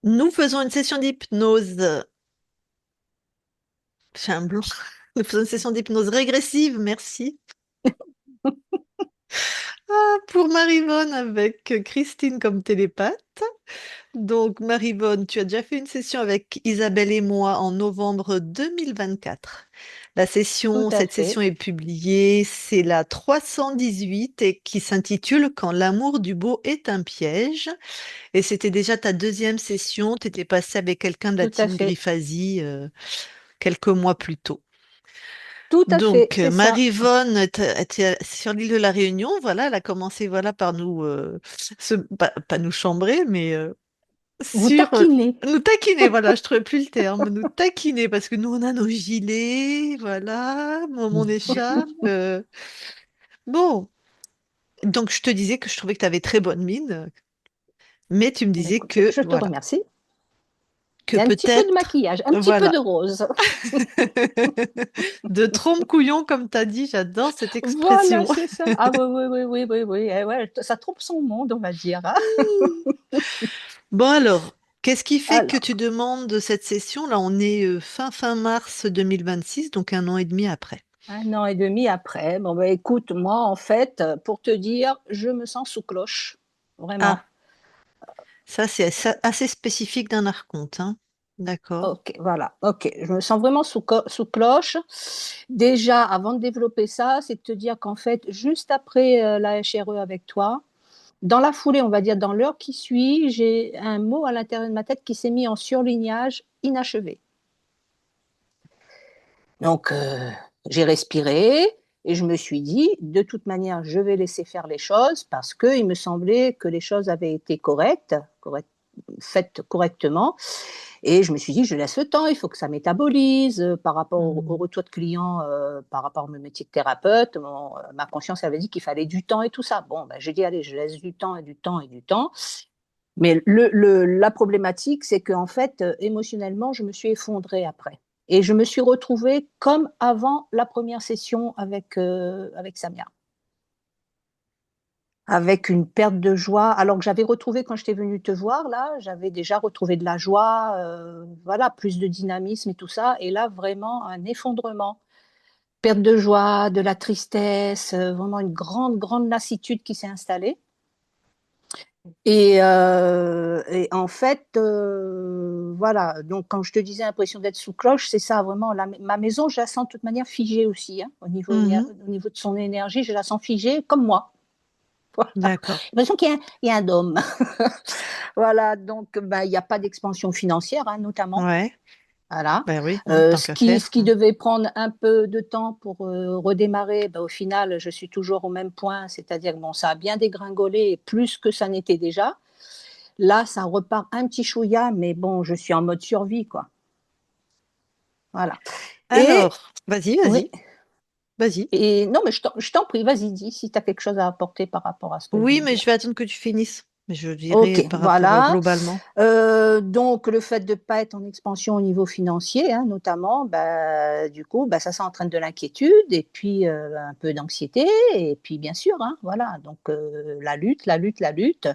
Nous faisons une session d'hypnose. J'ai un blanc. Nous faisons une session d'hypnose régressive, merci. Pour Marivonne avec Christine comme télépathe. Donc, Marivonne, tu as déjà fait une session avec Isabelle et moi en novembre 2024. Tout à Cette session fait, est publiée, c'est la 318 et qui s'intitule Quand l'amour du beau est un piège. Et c'était déjà ta deuxième session, tu étais passé avec quelqu'un de la tout à team fait, Griffasie quelques mois plus tôt. tout à fait, Donc, c'est ça. Maryvonne était sur l'île de la Réunion, voilà, elle a commencé voilà, par nous, pas nous chambrer, mais Vous sur taquinez. nous taquiner, voilà, je trouvais plus le terme, nous taquiner, parce que nous, on a nos gilets, voilà, mon écharpe. Bon, donc je te disais que je trouvais que tu avais très bonne mine, mais tu me Eh bien, disais écoute, que, je te voilà, remercie. que Et un petit peu de peut-être, maquillage, un petit peu voilà, de rose. de trompe-couillon, comme tu as dit, j'adore cette Voilà, expression. c'est ça. Ah oui, oui, oui, oui, oui, oui. Eh ouais, ça trompe son monde, on va dire, hein. Bon alors, qu'est-ce qui fait que tu Alors, demandes cette session? Là, on est fin mars 2026, donc un an et demi après. 1 an et demi après, bon, bah, écoute, moi, en fait, pour te dire, je me sens sous cloche. Vraiment. Ah, ça c'est assez spécifique d'un archonte, hein. D'accord. Ok, voilà, ok. Je me sens vraiment sous cloche. Déjà, avant de développer ça, c'est de te dire qu'en fait, juste après la HRE avec toi, dans la foulée, on va dire dans l'heure qui suit, j'ai un mot à l'intérieur de ma tête qui s'est mis en surlignage inachevé. Donc, j'ai respiré et je me suis dit, de toute manière, je vais laisser faire les choses parce qu'il me semblait que les choses avaient été faites correctement. Et je me suis dit, je laisse le temps, il faut que ça métabolise par rapport au Hmm. retour de clients, par rapport à mon métier de thérapeute. Ma conscience avait dit qu'il fallait du temps et tout ça. Bon, ben, j'ai dit, allez, je laisse du temps et du temps et du temps. Mais la problématique, c'est qu'en fait, émotionnellement, je me suis effondrée après. Et je me suis retrouvée comme avant la première session avec Samia, avec une perte de joie, alors que j'avais retrouvé quand j'étais venue te voir, là, j'avais déjà retrouvé de la joie, voilà, plus de dynamisme et tout ça. Et là, vraiment, un effondrement. Perte de joie, de la tristesse, vraiment une grande, grande lassitude qui s'est installée. Et en fait, voilà, donc quand je te disais l'impression d'être sous cloche, c'est ça vraiment. Ma maison, je la sens de toute manière figée aussi, hein, Mhm. au niveau de son énergie, je la sens figée comme moi. Voilà. D'accord. J'ai l'impression il y a un dôme. Voilà, donc bah, il n'y a pas d'expansion financière, hein, notamment. Ouais. Voilà. Ben oui, hein, tant qu'à Ce faire. qui devait prendre un peu de temps pour redémarrer, bah, au final, je suis toujours au même point, c'est-à-dire que bon, ça a bien dégringolé, plus que ça n'était déjà. Là, ça repart un petit chouïa, mais bon, je suis en mode survie, quoi. Voilà. Et Alors, vas-y, oui, vas-y, vas-y. et non, mais je t'en prie, vas-y, dis si tu as quelque chose à apporter par rapport à ce que je viens Oui, de mais dire. je vais attendre que tu finisses. Mais je dirais Ok, par rapport voilà. globalement. Donc, le fait de ne pas être en expansion au niveau financier, hein, notamment, bah, du coup, bah, ça entraîne de l'inquiétude et puis un peu d'anxiété. Et puis, bien sûr, hein, voilà, donc la lutte, la lutte, la lutte.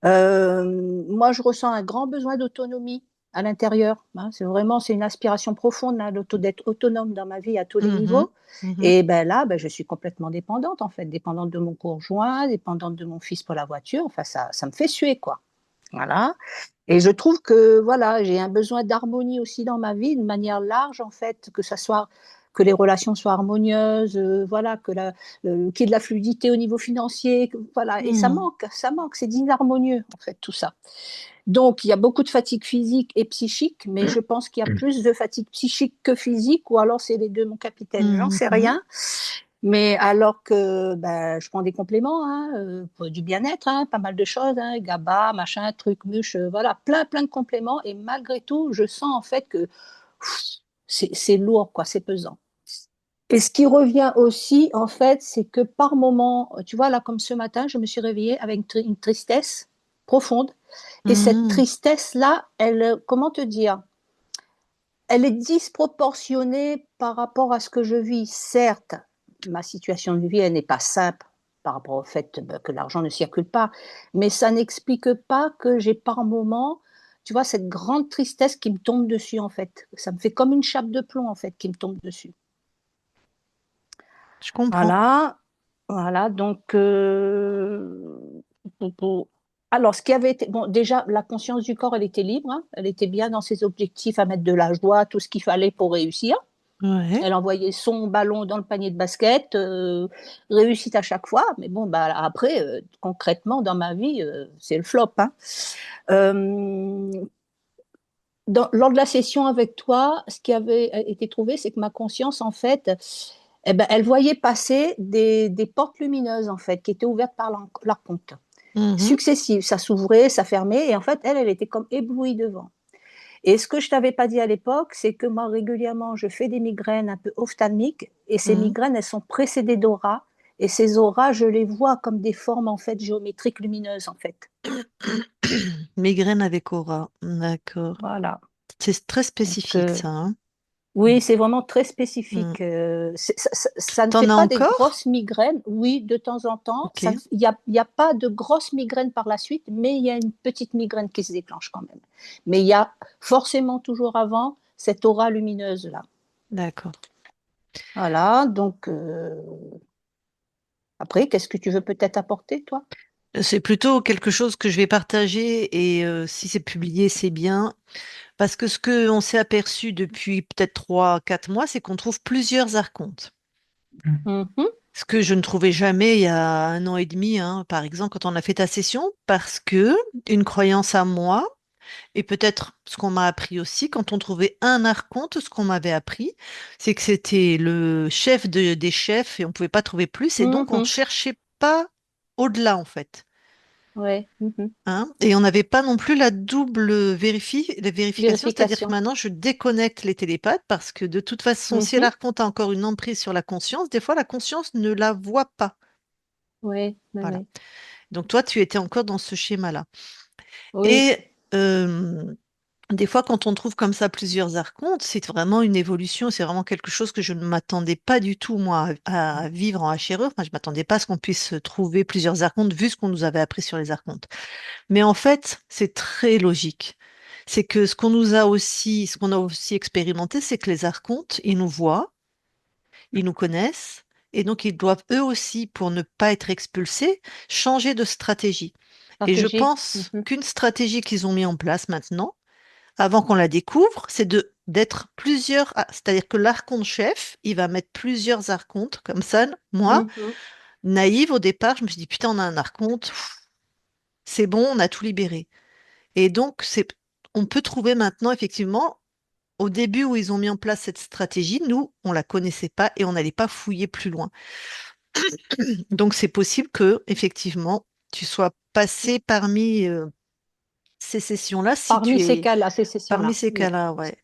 Moi, je ressens un grand besoin d'autonomie à l'intérieur, hein. C'est une aspiration profonde, hein, d'être autonome dans ma vie à tous les Mhm, niveaux. mhm. Et ben là, ben, je suis complètement dépendante, en fait, dépendante de mon conjoint, dépendante de mon fils pour la voiture. Enfin, ça me fait suer, quoi. Voilà. Et je trouve que voilà, j'ai un besoin d'harmonie aussi dans ma vie, de manière large, en fait, que les relations soient harmonieuses, voilà, qu'il y ait de la fluidité au niveau financier, voilà. Et Hmm. ça manque, c'est inharmonieux, en fait, tout ça. Donc, il y a beaucoup de fatigue physique et psychique, mais je pense qu'il y a plus de fatigue psychique que physique, ou alors c'est les deux, mon capitaine, j'en sais Mhm. rien. Mais alors que ben, je prends des compléments, hein, pour du bien-être, hein, pas mal de choses, hein, GABA, machin, truc, muche, voilà, plein, plein de compléments. Et malgré tout, je sens en fait que c'est lourd, quoi, c'est pesant. Et ce qui revient aussi, en fait, c'est que par moment, tu vois, là, comme ce matin, je me suis réveillée avec une tristesse profonde. Et cette Mhm. tristesse-là, comment te dire, elle est disproportionnée par rapport à ce que je vis. Certes, ma situation de vie, elle n'est pas simple par rapport au fait que l'argent ne circule pas, mais ça n'explique pas que j'ai par moment tu vois, cette grande tristesse qui me tombe dessus, en fait. Ça me fait comme une chape de plomb, en fait, qui me tombe dessus. Je comprends. Voilà, voilà, donc, pour- pour- alors, ce qui avait été, bon, déjà, la conscience du corps, elle était libre, hein. Elle était bien dans ses objectifs à mettre de la joie, tout ce qu'il fallait pour réussir. Ouais. Elle envoyait son ballon dans le panier de basket, réussite à chaque fois, mais bon, bah, après, concrètement, dans ma vie, c'est le flop, hein. Euh, Lors de la session avec toi, ce qui avait été trouvé, c'est que ma conscience, en fait, eh ben, elle voyait passer des portes lumineuses, en fait, qui étaient ouvertes par l'archonte. Mhm. Successives, ça s'ouvrait, ça fermait, et en fait, elle était comme éblouie devant. Et ce que je t'avais pas dit à l'époque, c'est que moi, régulièrement, je fais des migraines un peu ophtalmiques, et ces Mhm. migraines, elles sont précédées d'auras, et ces auras, je les vois comme des formes, en fait, géométriques lumineuses, en fait. Migraine avec aura. D'accord. Voilà. C'est très Donc, spécifique, ça, hein. oui, c'est vraiment très Mm. spécifique. Ça ne fait T'en as pas des encore? grosses migraines. Oui, de temps en temps. Ok. Il y a pas de grosses migraines par la suite, mais il y a une petite migraine qui se déclenche quand même. Mais il y a forcément toujours avant cette aura lumineuse-là. D'accord. Voilà, donc après, qu'est-ce que tu veux peut-être apporter, toi? C'est plutôt quelque chose que je vais partager et si c'est publié, c'est bien. Parce que ce que on s'est aperçu depuis peut-être 3, 4 mois, c'est qu'on trouve plusieurs archontes. Mhm, Ce que je ne trouvais jamais il y a 1 an et demi, hein, par exemple, quand on a fait ta session, parce que une croyance à moi, et peut-être ce qu'on m'a appris aussi, quand on trouvait un archonte, ce qu'on m'avait appris, c'est que c'était le chef des chefs et on ne pouvait pas trouver plus, et donc on ne mhm, cherchait pas au-delà, en fait. ouais, mhm. Hein. Et on n'avait pas non plus la double la vérification, c'est-à-dire que Vérification. maintenant je déconnecte les télépathes parce que de toute façon, si Mhm, l'archonte a encore une emprise sur la conscience, des fois la conscience ne la voit pas. ouais, ouais, Voilà. ouais. Donc toi, tu étais encore dans ce schéma-là. Oui, Et des fois, quand on trouve comme ça plusieurs archontes, c'est vraiment une évolution, c'est vraiment quelque chose que je ne m'attendais pas du tout, moi, à vivre en HRE. Enfin, je m'attendais pas à ce qu'on puisse trouver plusieurs archontes, vu ce qu'on nous avait appris sur les archontes. Mais en fait, c'est très logique. C'est que ce qu'on a aussi expérimenté, c'est que les archontes, ils nous voient, ils nous connaissent, et donc ils doivent eux aussi, pour ne pas être expulsés, changer de stratégie. Et je stratégie. pense Mhm, qu'une stratégie qu'ils ont mis en place maintenant, avant qu'on la découvre, c'est de d'être plusieurs, c'est-à-dire que l'archonte chef, il va mettre plusieurs archontes, comme ça, moi, mhm. naïve au départ, je me suis dit, putain, on a un archonte, c'est bon, on a tout libéré. Et donc, on peut trouver maintenant, effectivement, au début où ils ont mis en place cette stratégie, nous, on la connaissait pas et on n'allait pas fouiller plus loin. Donc, c'est possible que, effectivement, tu sois passé parmi ces sessions-là, si Parmi tu ces es cas-là, ces parmi sessions-là. ces Ouais. cas-là, ouais.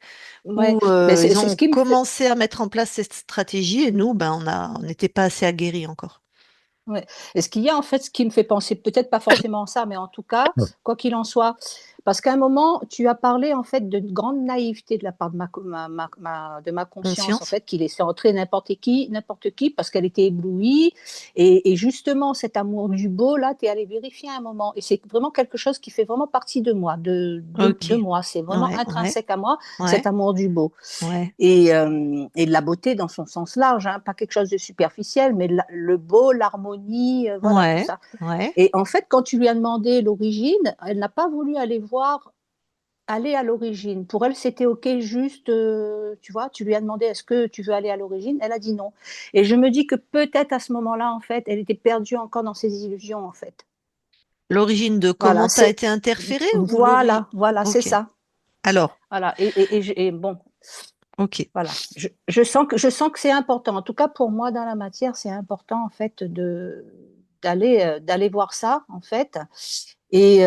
Ouais. Où Mais ils c'est ce ont qui me fait. commencé à mettre en place cette stratégie et nous, ben, on n'était pas assez aguerris encore. Ouais. Et ce qu'il y a en fait, ce qui me fait penser, peut-être pas forcément ça, mais en tout cas, Ouais. quoi qu'il en soit, parce qu'à un moment, tu as parlé en fait d'une grande naïveté de la part de de ma conscience, en Conscience? fait, qui laissait entrer n'importe qui, parce qu'elle était éblouie. Et justement, cet amour du beau, là, tu es allé vérifier à un moment. Et c'est vraiment quelque chose qui fait vraiment partie de moi, Ok. de moi. C'est vraiment Ouais, ouais, intrinsèque à moi, cet ouais, amour du beau. ouais, Et de la beauté dans son sens large, hein, pas quelque chose de superficiel, mais le beau, l'harmonie, voilà, tout ouais, ça. ouais. Et en fait, quand tu lui as demandé l'origine, elle n'a pas voulu aller voir, aller à l'origine. Pour elle, c'était OK, juste, tu vois, tu lui as demandé, est-ce que tu veux aller à l'origine? Elle a dit non. Et je me dis que peut-être à ce moment-là, en fait, elle était perdue encore dans ses illusions, en fait. L'origine de Voilà, comment tu as été interféré ou l'origine? voilà, c'est Ok. ça. Alors, Voilà. Et bon, ok. voilà, je sens que c'est important. En tout cas, pour moi, dans la matière, c'est important en fait d'aller voir ça en fait. Et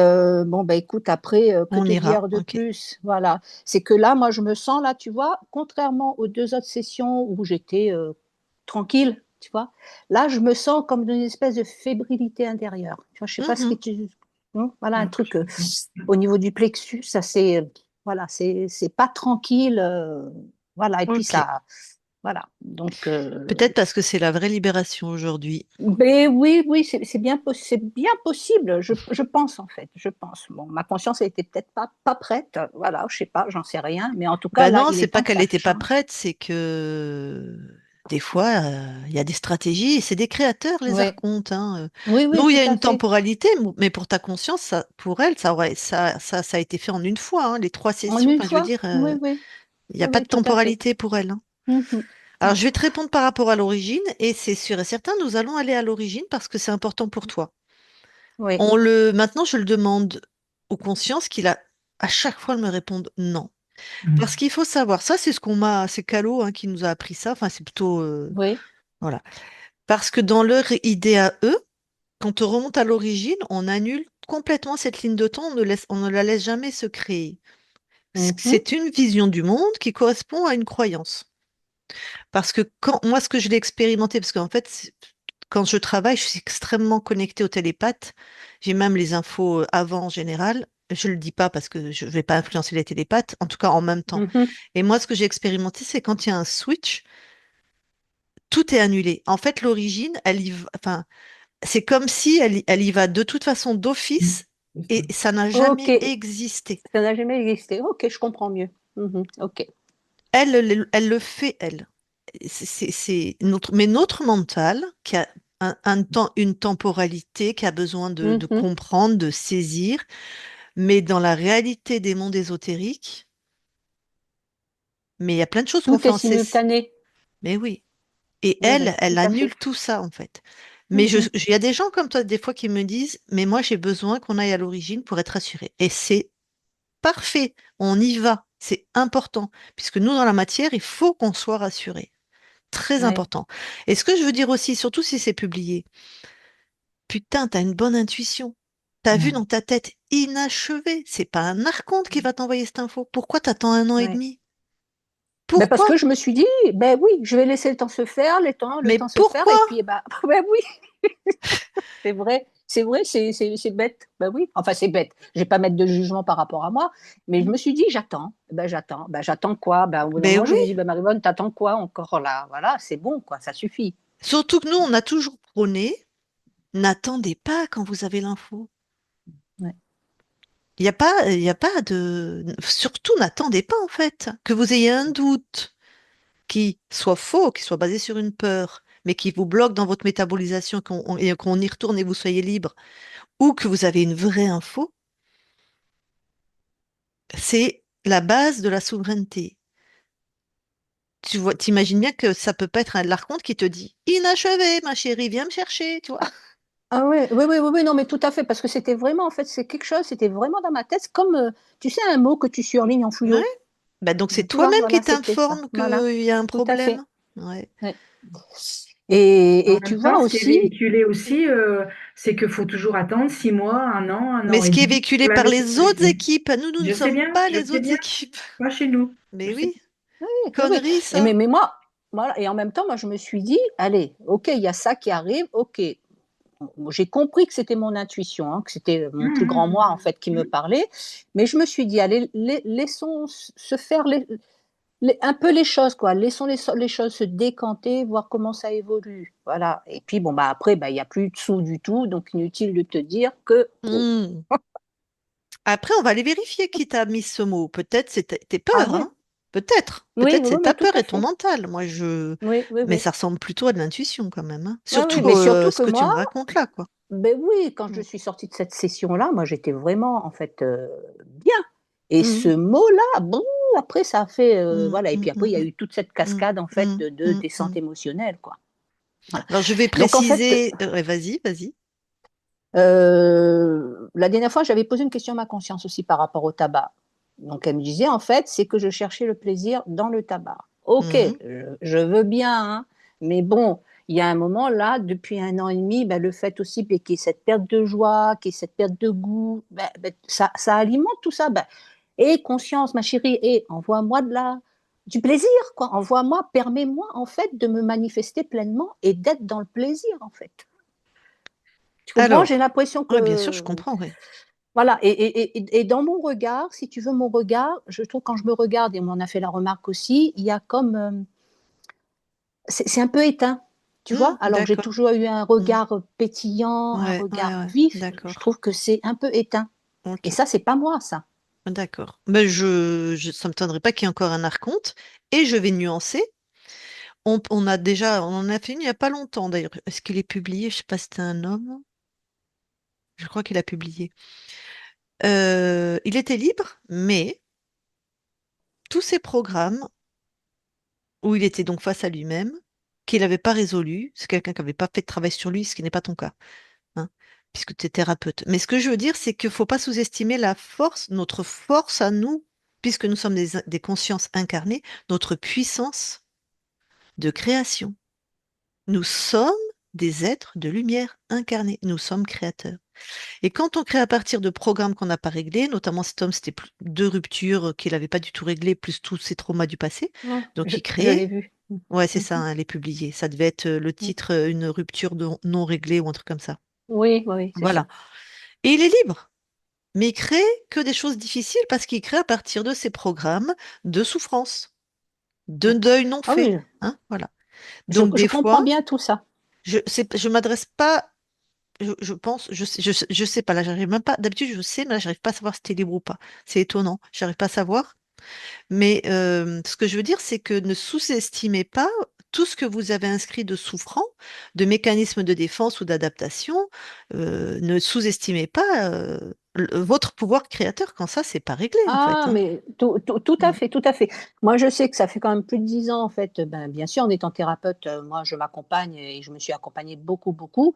bon, bah écoute, après, que On te ira. dire de Ok. plus? Voilà, c'est que là, moi, je me sens là, tu vois, contrairement aux deux autres sessions où j'étais tranquille, tu vois, là, je me sens comme dans une espèce de fébrilité intérieure. Tu vois, je sais pas ce que Mhm. tu, voilà, un truc au niveau du plexus, ça c'est, voilà, c'est pas tranquille, voilà, et puis Ok. Voilà. Donc, Peut-être parce que c'est la vraie libération aujourd'hui. mais oui, oui, c'est bien possible, je pense en fait, je pense. Bon, ma conscience était peut-être pas prête, voilà, je sais pas, j'en sais rien, mais en tout cas, Bah là, non, il c'est est pas temps que qu'elle ça n'était pas change. prête, c'est que des fois, il y a des stratégies et c'est des créateurs, les Oui, archontes, hein. oui, oui, Nous, il y tout a à une fait. temporalité, mais pour ta conscience, ça, pour elle, ça a été fait en une fois, hein, les 3 sessions. En une Enfin, je veux fois? dire, Oui, oui, il n'y a oui, pas de oui, tout à fait. temporalité pour elle, hein. Mhm. Alors, Ouais. je vais te répondre par rapport à l'origine, et c'est sûr et certain, nous allons aller à l'origine parce que c'est important pour toi. Oui. Maintenant, je le demande aux consciences qu'il a à chaque fois, elles me répondent non. Parce Mm. qu'il faut savoir, ça, c'est ce qu'on m'a, c'est Calo, hein, qui nous a appris ça. Enfin, c'est plutôt, Oui. voilà. Parce que dans leur idée à eux, quand on remonte à l'origine, on annule complètement cette ligne de temps, on ne la laisse jamais se créer. Mhm. C'est une vision du monde qui correspond à une croyance. Parce que moi, ce que je l'ai expérimenté, parce qu'en fait, quand je travaille, je suis extrêmement connectée au télépathe. J'ai même les infos avant en général. Je le dis pas parce que je vais pas influencer les télépathes, en tout cas en même temps. Mhm. Et moi, ce que j'ai expérimenté, c'est quand il y a un switch, tout est annulé. En fait, l'origine, enfin, c'est comme si elle y va de toute façon Mm. d'office C'est ça. et ça n'a Ok, jamais existé. ça n'a jamais existé. Ok, je comprends mieux. Mhm. Ok. Elle le fait, elle. Mais notre mental, qui a un temps, une temporalité, qui a besoin de Mhm. comprendre, de saisir, mais dans la réalité des mondes ésotériques, mais il y a plein de choses qu'on Tout fait est en cesse. simultané. Mais oui. Et Oui, elle, oui, tout elle à fait. annule tout ça, en fait. Mais Mhm. il y a des gens comme toi, des fois, qui me disent, mais moi, j'ai besoin qu'on aille à l'origine pour être assuré. Et c'est parfait. On y va. C'est important. Puisque nous, dans la matière, il faut qu'on soit rassuré. Très Oui. important. Et ce que je veux dire aussi, surtout si c'est publié, putain, t'as une bonne intuition. T'as vu Mm. dans ta tête inachevé. C'est pas un archonte qui va t'envoyer cette info. Pourquoi t'attends 1 an et Oui. demi? Ben parce Pourquoi? que je me suis dit, ben oui, je vais laisser le temps se faire, le Mais temps se faire, pourquoi? et puis ben, ben oui, c'est vrai, c'est bête. Ben oui, enfin c'est bête. Je vais pas mettre de jugement par rapport à moi, mais je me suis dit, j'attends. Ben j'attends. Ben j'attends quoi? Ben au bout d'un Ben moment, je oui. me dis, ben Marie-Bonne, t'attends quoi encore là? Voilà, c'est bon, quoi, ça suffit. Surtout que nous, on a toujours prôné, n'attendez pas quand vous avez l'info. Ouais, Il y a pas de... Surtout, n'attendez pas, en fait, que vous ayez un doute qui soit faux, qui soit basé sur une peur, mais qui vous bloque dans votre métabolisation, et qu'on y retourne et vous soyez libre, ou que vous avez une vraie info, c'est la base de la souveraineté. Tu vois, t'imagines bien que ça peut pas être un l'archonte qui te dit inachevé, ma chérie, viens me chercher, tu vois. ah ouais, oui, oui, oui, oui, non, mais tout à fait, parce que c'était vraiment, en fait, c'est quelque chose, c'était vraiment dans ma tête, c'est comme, tu sais, un mot que tu surlignes en Ouais. fluo. Bah donc c'est Tu vois, toi-même qui voilà, c'était ça. t'informe Voilà, qu'il y a un tout à fait. problème. Ouais. Ouais. En Et tu même temps, vois ce qui est aussi, véhiculé aussi, c'est qu'il faut toujours attendre 6 mois, un Mais an ce et qui est demi véhiculé pour la par les autres maturité. équipes, nous ne sommes pas Je les sais autres bien, équipes. pas chez nous. Je Mais sais. oui, oui, oui, oui. connerie Et ça. mais moi, voilà, et en même temps, moi, je me suis dit, allez, ok, il y a ça qui arrive, ok. Bon, j'ai compris que c'était mon intuition, hein, que c'était mon plus grand moi, en Mmh, fait, qui me mmh. parlait, mais je me suis dit, allez, laissons se faire un peu les choses, quoi. Laissons les choses se décanter, voir comment ça évolue. Voilà. Et puis, bon, bah, après, bah, il n'y a plus de sous du tout, donc inutile de te dire que, bon, Hmm. Après, on va aller vérifier qui t'a mis ce mot. Peut-être c'est tes ah peurs, ouais, hein. Peut-être. oui, Peut-être oui, c'est ta mais tout peur à et ton fait. mental. Oui, oui, Mais oui. ça ressemble plutôt à de l'intuition quand même, hein. Ouais, oui, Surtout mais surtout ce que que tu me moi, racontes là, quoi. ben oui, quand je Hmm. suis sortie de cette session-là, moi, j'étais vraiment, en fait, bien. Et ce Hmm. mot-là, bon, après, ça a fait, Hmm. voilà. Et Hmm. puis après, il y a Hmm. eu toute cette Hmm. cascade, en fait, Hmm. de Hmm. Hmm. descente émotionnelle, quoi. Voilà. Alors je vais Donc, en fait, préciser. Ouais, vas-y, vas-y. la dernière fois, j'avais posé une question à ma conscience aussi par rapport au tabac. Donc, elle me disait, en fait, c'est que je cherchais le plaisir dans le tabac. Ok, Hmm. je veux bien, hein, mais bon, il y a un moment là, depuis 1 an et demi, ben, le fait aussi ben, qu'il y ait cette perte de joie, qu'il y ait cette perte de goût, ben, ça alimente tout ça. Ben, et conscience, ma chérie, et envoie-moi du plaisir, quoi. Envoie-moi, permets-moi, en fait, de me manifester pleinement et d'être dans le plaisir, en fait. Tu comprends? J'ai Alors, l'impression oui, bien sûr, je que comprends, oui. voilà, et dans mon regard, si tu veux, mon regard, je trouve quand je me regarde, et on m'en a fait la remarque aussi, il y a comme, c'est un peu éteint, tu vois? Alors que j'ai D'accord. toujours eu un Hmm. regard pétillant, un Ouais, ouais, regard ouais. vif. Je D'accord. trouve que c'est un peu éteint. Et Ok. ça, c'est pas moi, ça. D'accord. Ben ça me tendrait pas qu'il y ait encore un archonte. Et je vais nuancer. On en a fait une il y a pas longtemps d'ailleurs. Est-ce qu'il est publié? Je sais pas si c'était un homme. Je crois qu'il a publié. Il était libre, mais tous ces programmes où il était donc face à lui-même, qu'il n'avait pas résolu, c'est quelqu'un qui n'avait pas fait de travail sur lui, ce qui n'est pas ton cas, hein, puisque tu es thérapeute. Mais ce que je veux dire, c'est qu'il ne faut pas sous-estimer la force, notre force à nous, puisque nous sommes des consciences incarnées, notre puissance de création. Nous sommes des êtres de lumière incarnés. Nous sommes créateurs. Et quand on crée à partir de programmes qu'on n'a pas réglés, notamment cet homme, c'était deux ruptures qu'il n'avait pas du tout réglées, plus tous ses traumas du passé. Ouais, Donc il je l'ai crée. vu. Ouais, c'est ça, Mhm. hein, elle est publiée. Ça devait être le Mhm. titre, une rupture non réglée ou un truc comme ça. Oui, oui, oui, c'est Voilà. ça. Et il est libre. Mais il crée que des choses difficiles parce qu'il crée à partir de ses programmes de souffrance, de Ouais. deuil non Ah fait. oui, Hein, voilà. je, Donc je des comprends fois, bien tout ça. je m'adresse pas. Je pense, je sais pas, là, j'arrive même pas. D'habitude, je sais, mais là, j'arrive pas à savoir si t'es libre ou pas. C'est étonnant, j'arrive pas à savoir. Mais ce que je veux dire, c'est que ne sous-estimez pas tout ce que vous avez inscrit de souffrant, de mécanismes de défense ou d'adaptation. Ne sous-estimez pas votre pouvoir créateur quand ça, c'est pas réglé, en fait. Ah, Hein. mais tout à Mm. fait, tout à fait. Moi, je sais que ça fait quand même plus de 10 ans, en fait. Ben, bien sûr, en étant thérapeute, moi, je m'accompagne et je me suis accompagnée beaucoup, beaucoup.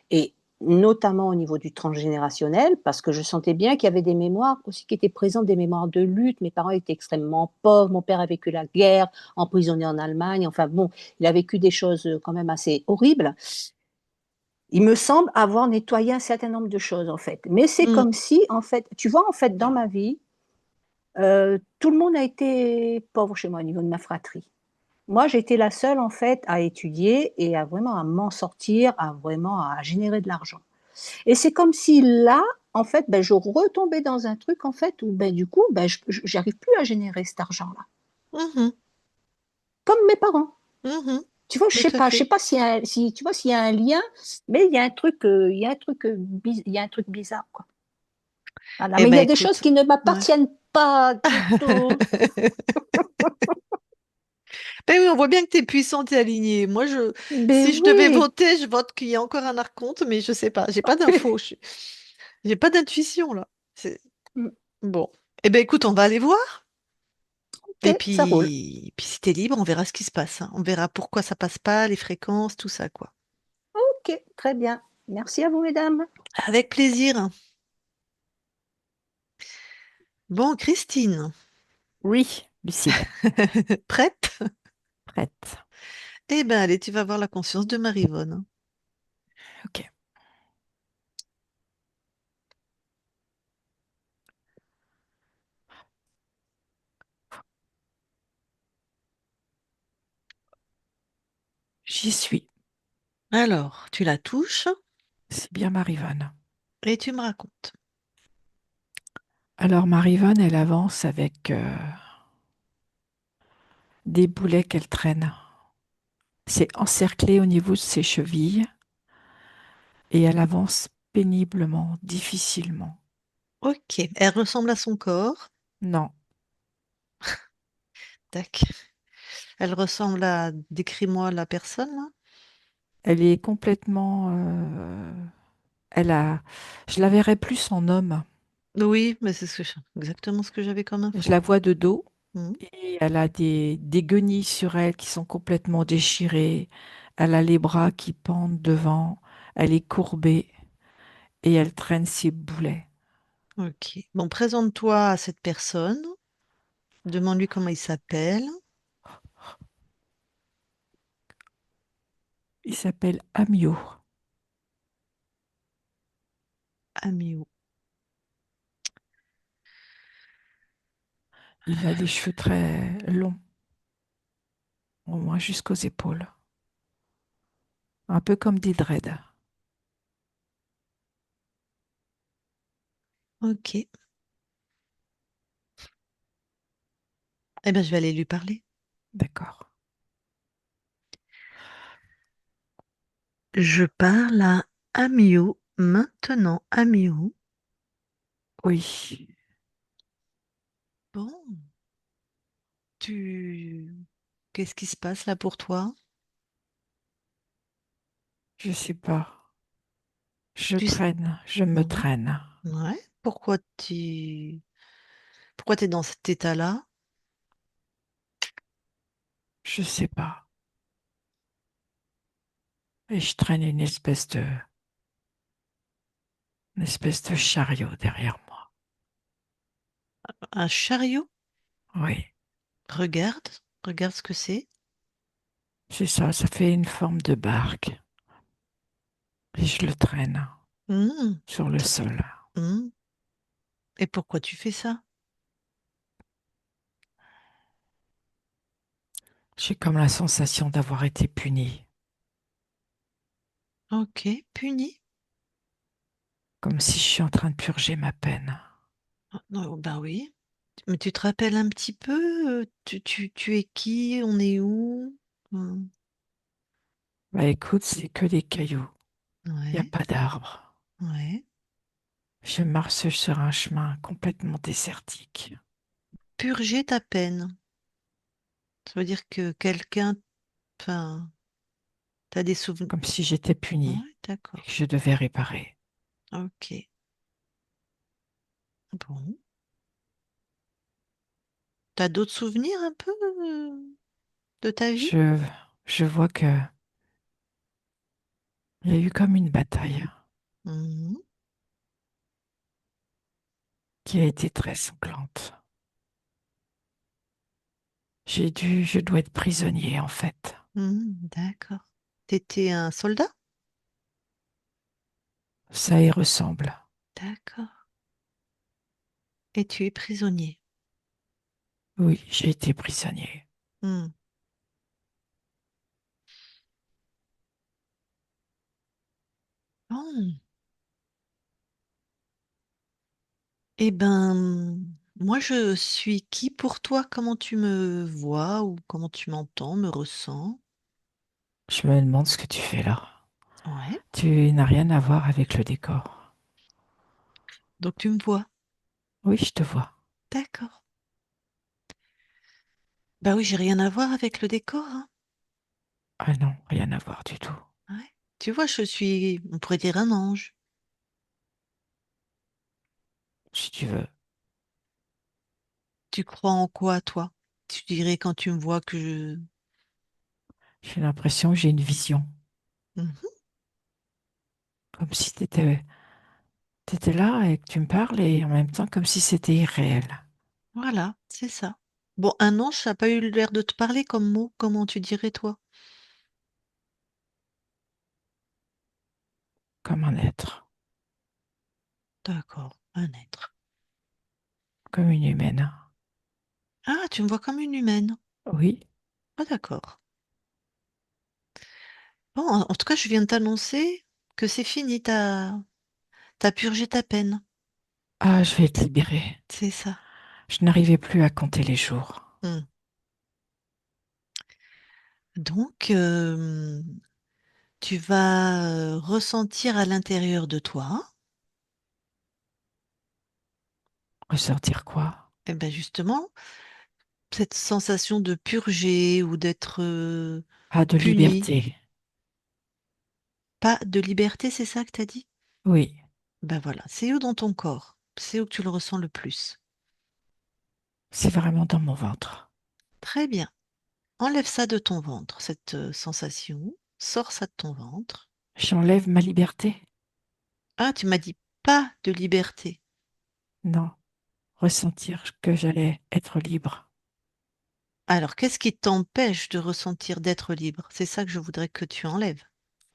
Et notamment au niveau du transgénérationnel, parce que je sentais bien qu'il y avait des mémoires aussi qui étaient présentes, des mémoires de lutte. Mes parents étaient extrêmement pauvres. Mon père a vécu la guerre, emprisonné en Allemagne. Enfin bon, il a vécu des choses quand même assez horribles. Il me semble avoir nettoyé un certain nombre de choses, en fait. Mais c'est Mm. comme si, en fait, tu vois, en fait, dans ma vie, tout le monde a été pauvre chez moi au niveau de ma fratrie. Moi, j'étais la seule, en fait, à étudier et à vraiment à m'en sortir, à vraiment à générer de l'argent. Et c'est comme si là, en fait, ben, je retombais dans un truc, en fait, où ben, du coup, ben, j'arrive plus à générer cet argent-là. Mhm. Comme mes parents. Mhm. Tu vois, Tout à je sais fait. pas si tu vois s'il y a un lien, mais il y a un truc, il y a un truc bizarre, quoi. Voilà. Eh Mais il ben, y a des choses écoute. qui ne Ouais. m'appartiennent pas du tout. Ben oui, on voit bien que tu es puissante et alignée. Mais Si je devais oui. voter, je vote qu'il y a encore un archonte, mais je sais pas. J'ai pas d'infos. J'ai pas d'intuition là. Bon. Eh ben écoute, on va aller voir. Et Ok, ça roule. puis si t'es libre, on verra ce qui se passe. Hein. On verra pourquoi ça passe pas, les fréquences, tout ça, quoi. Ok, très bien. Merci à vous, mesdames. Avec plaisir. Bon, Christine, Oui, Lucille, prête? prête. Eh ben allez, tu vas voir la conscience de Marivonne. Ok. J'y suis. Alors, tu la touches C'est bien Marivonne. et tu me racontes. Alors Marivonne, elle avance avec des boulets qu'elle traîne. C'est encerclé au niveau de ses chevilles et elle avance péniblement, difficilement. Ok, elle ressemble à son corps. Non, Tac. Elle ressemble à... Décris-moi la personne, là. elle est complètement... elle a... Je la verrais plus en homme. Oui, mais exactement ce que j'avais comme Je info. la vois de dos Mhm. et elle a des guenilles sur elle qui sont complètement déchirées. Elle a les bras qui pendent devant. Elle est courbée et elle traîne ses boulets. Ok. Bon, présente-toi à cette personne. Demande-lui comment il s'appelle. Il s'appelle Amio. Amiou. Il a les cheveux très longs, au moins jusqu'aux épaules. Un peu comme des dreads. Ok. Eh bien, je vais aller lui parler. D'accord. Je parle à Amio maintenant. Amio. Oui, Bon, tu... Qu'est-ce qui se passe là pour toi? je sais pas. Je Tu... s- traîne, je me Ouais. traîne. Ouais. Pourquoi t'es dans cet état-là? Je sais pas. Et je traîne une espèce de chariot derrière moi. Un chariot? Oui, Regarde. Regarde ce que c'est. c'est ça, ça fait une forme de barque. Et je le traîne Mmh. sur le sol. Mmh. Et pourquoi tu fais ça? J'ai comme la sensation d'avoir été puni, Ok, puni. comme si je suis en train de purger ma peine. Ah, non, ben oui. Mais tu te rappelles un petit peu, tu es qui? On est où? Hmm. Bah écoute, c'est que des cailloux. Il n'y a Ouais, pas d'arbres. ouais. Je marche sur un chemin complètement désertique, Purger ta peine. Ça veut dire que quelqu'un, enfin, t'as des souvenirs. comme si j'étais puni Ouais, et que d'accord. je devais réparer. Ok. Bon. T'as d'autres souvenirs un peu de ta vie? Je, je vois que il y a eu comme une bataille Mhm, qui a été très sanglante. Je dois être prisonnier en fait. d'accord. T'étais un soldat? Ça y ressemble. D'accord. Et tu es prisonnier. Oui, j'ai été prisonnier. Hmm. Bon. Eh ben, moi, je suis qui pour toi? Comment tu me vois ou comment tu m'entends, me ressens? Je me demande ce que tu fais là. Ouais. Tu n'as rien à voir avec le décor. Donc tu me vois. Oui, je te vois. D'accord. Bah oui, j'ai rien à voir avec le décor, hein. Ah non, rien à voir du tout. Ouais. Tu vois, on pourrait dire un ange. Si tu veux. Tu crois en quoi, toi? Tu dirais quand tu me vois que je... J'ai l'impression que j'ai une vision. Mhm. Comme si t'étais là et que tu me parles et en même temps comme si c'était irréel. Voilà, c'est ça. Bon, un ange, ça n'a pas eu l'air de te parler comme mot. Comment tu dirais, toi? Comme un être. D'accord, un être. Comme une humaine. Ah, tu me vois comme une humaine. Oui. Ah, d'accord. Bon, en tout cas, je viens de t'annoncer que c'est fini, t'as purgé ta peine. Ah, je vais être libérée. C'est ça. Je n'arrivais plus à compter les jours. Hmm. Donc, tu vas ressentir à l'intérieur de toi, Ressortir quoi? eh ben justement, cette sensation de purger ou d'être Ah, de puni. liberté. Pas de liberté, c'est ça que t'as dit? Oui. Ben voilà, c'est où dans ton corps? C'est où que tu le ressens le plus? C'est vraiment dans mon ventre. Très bien. Enlève ça de ton ventre, cette sensation. Sors ça de ton ventre. J'enlève ma liberté? Ah, tu m'as dit pas de liberté. Non. Ressentir que j'allais être libre. Alors, qu'est-ce qui t'empêche de ressentir d'être libre? C'est ça que je voudrais que tu enlèves.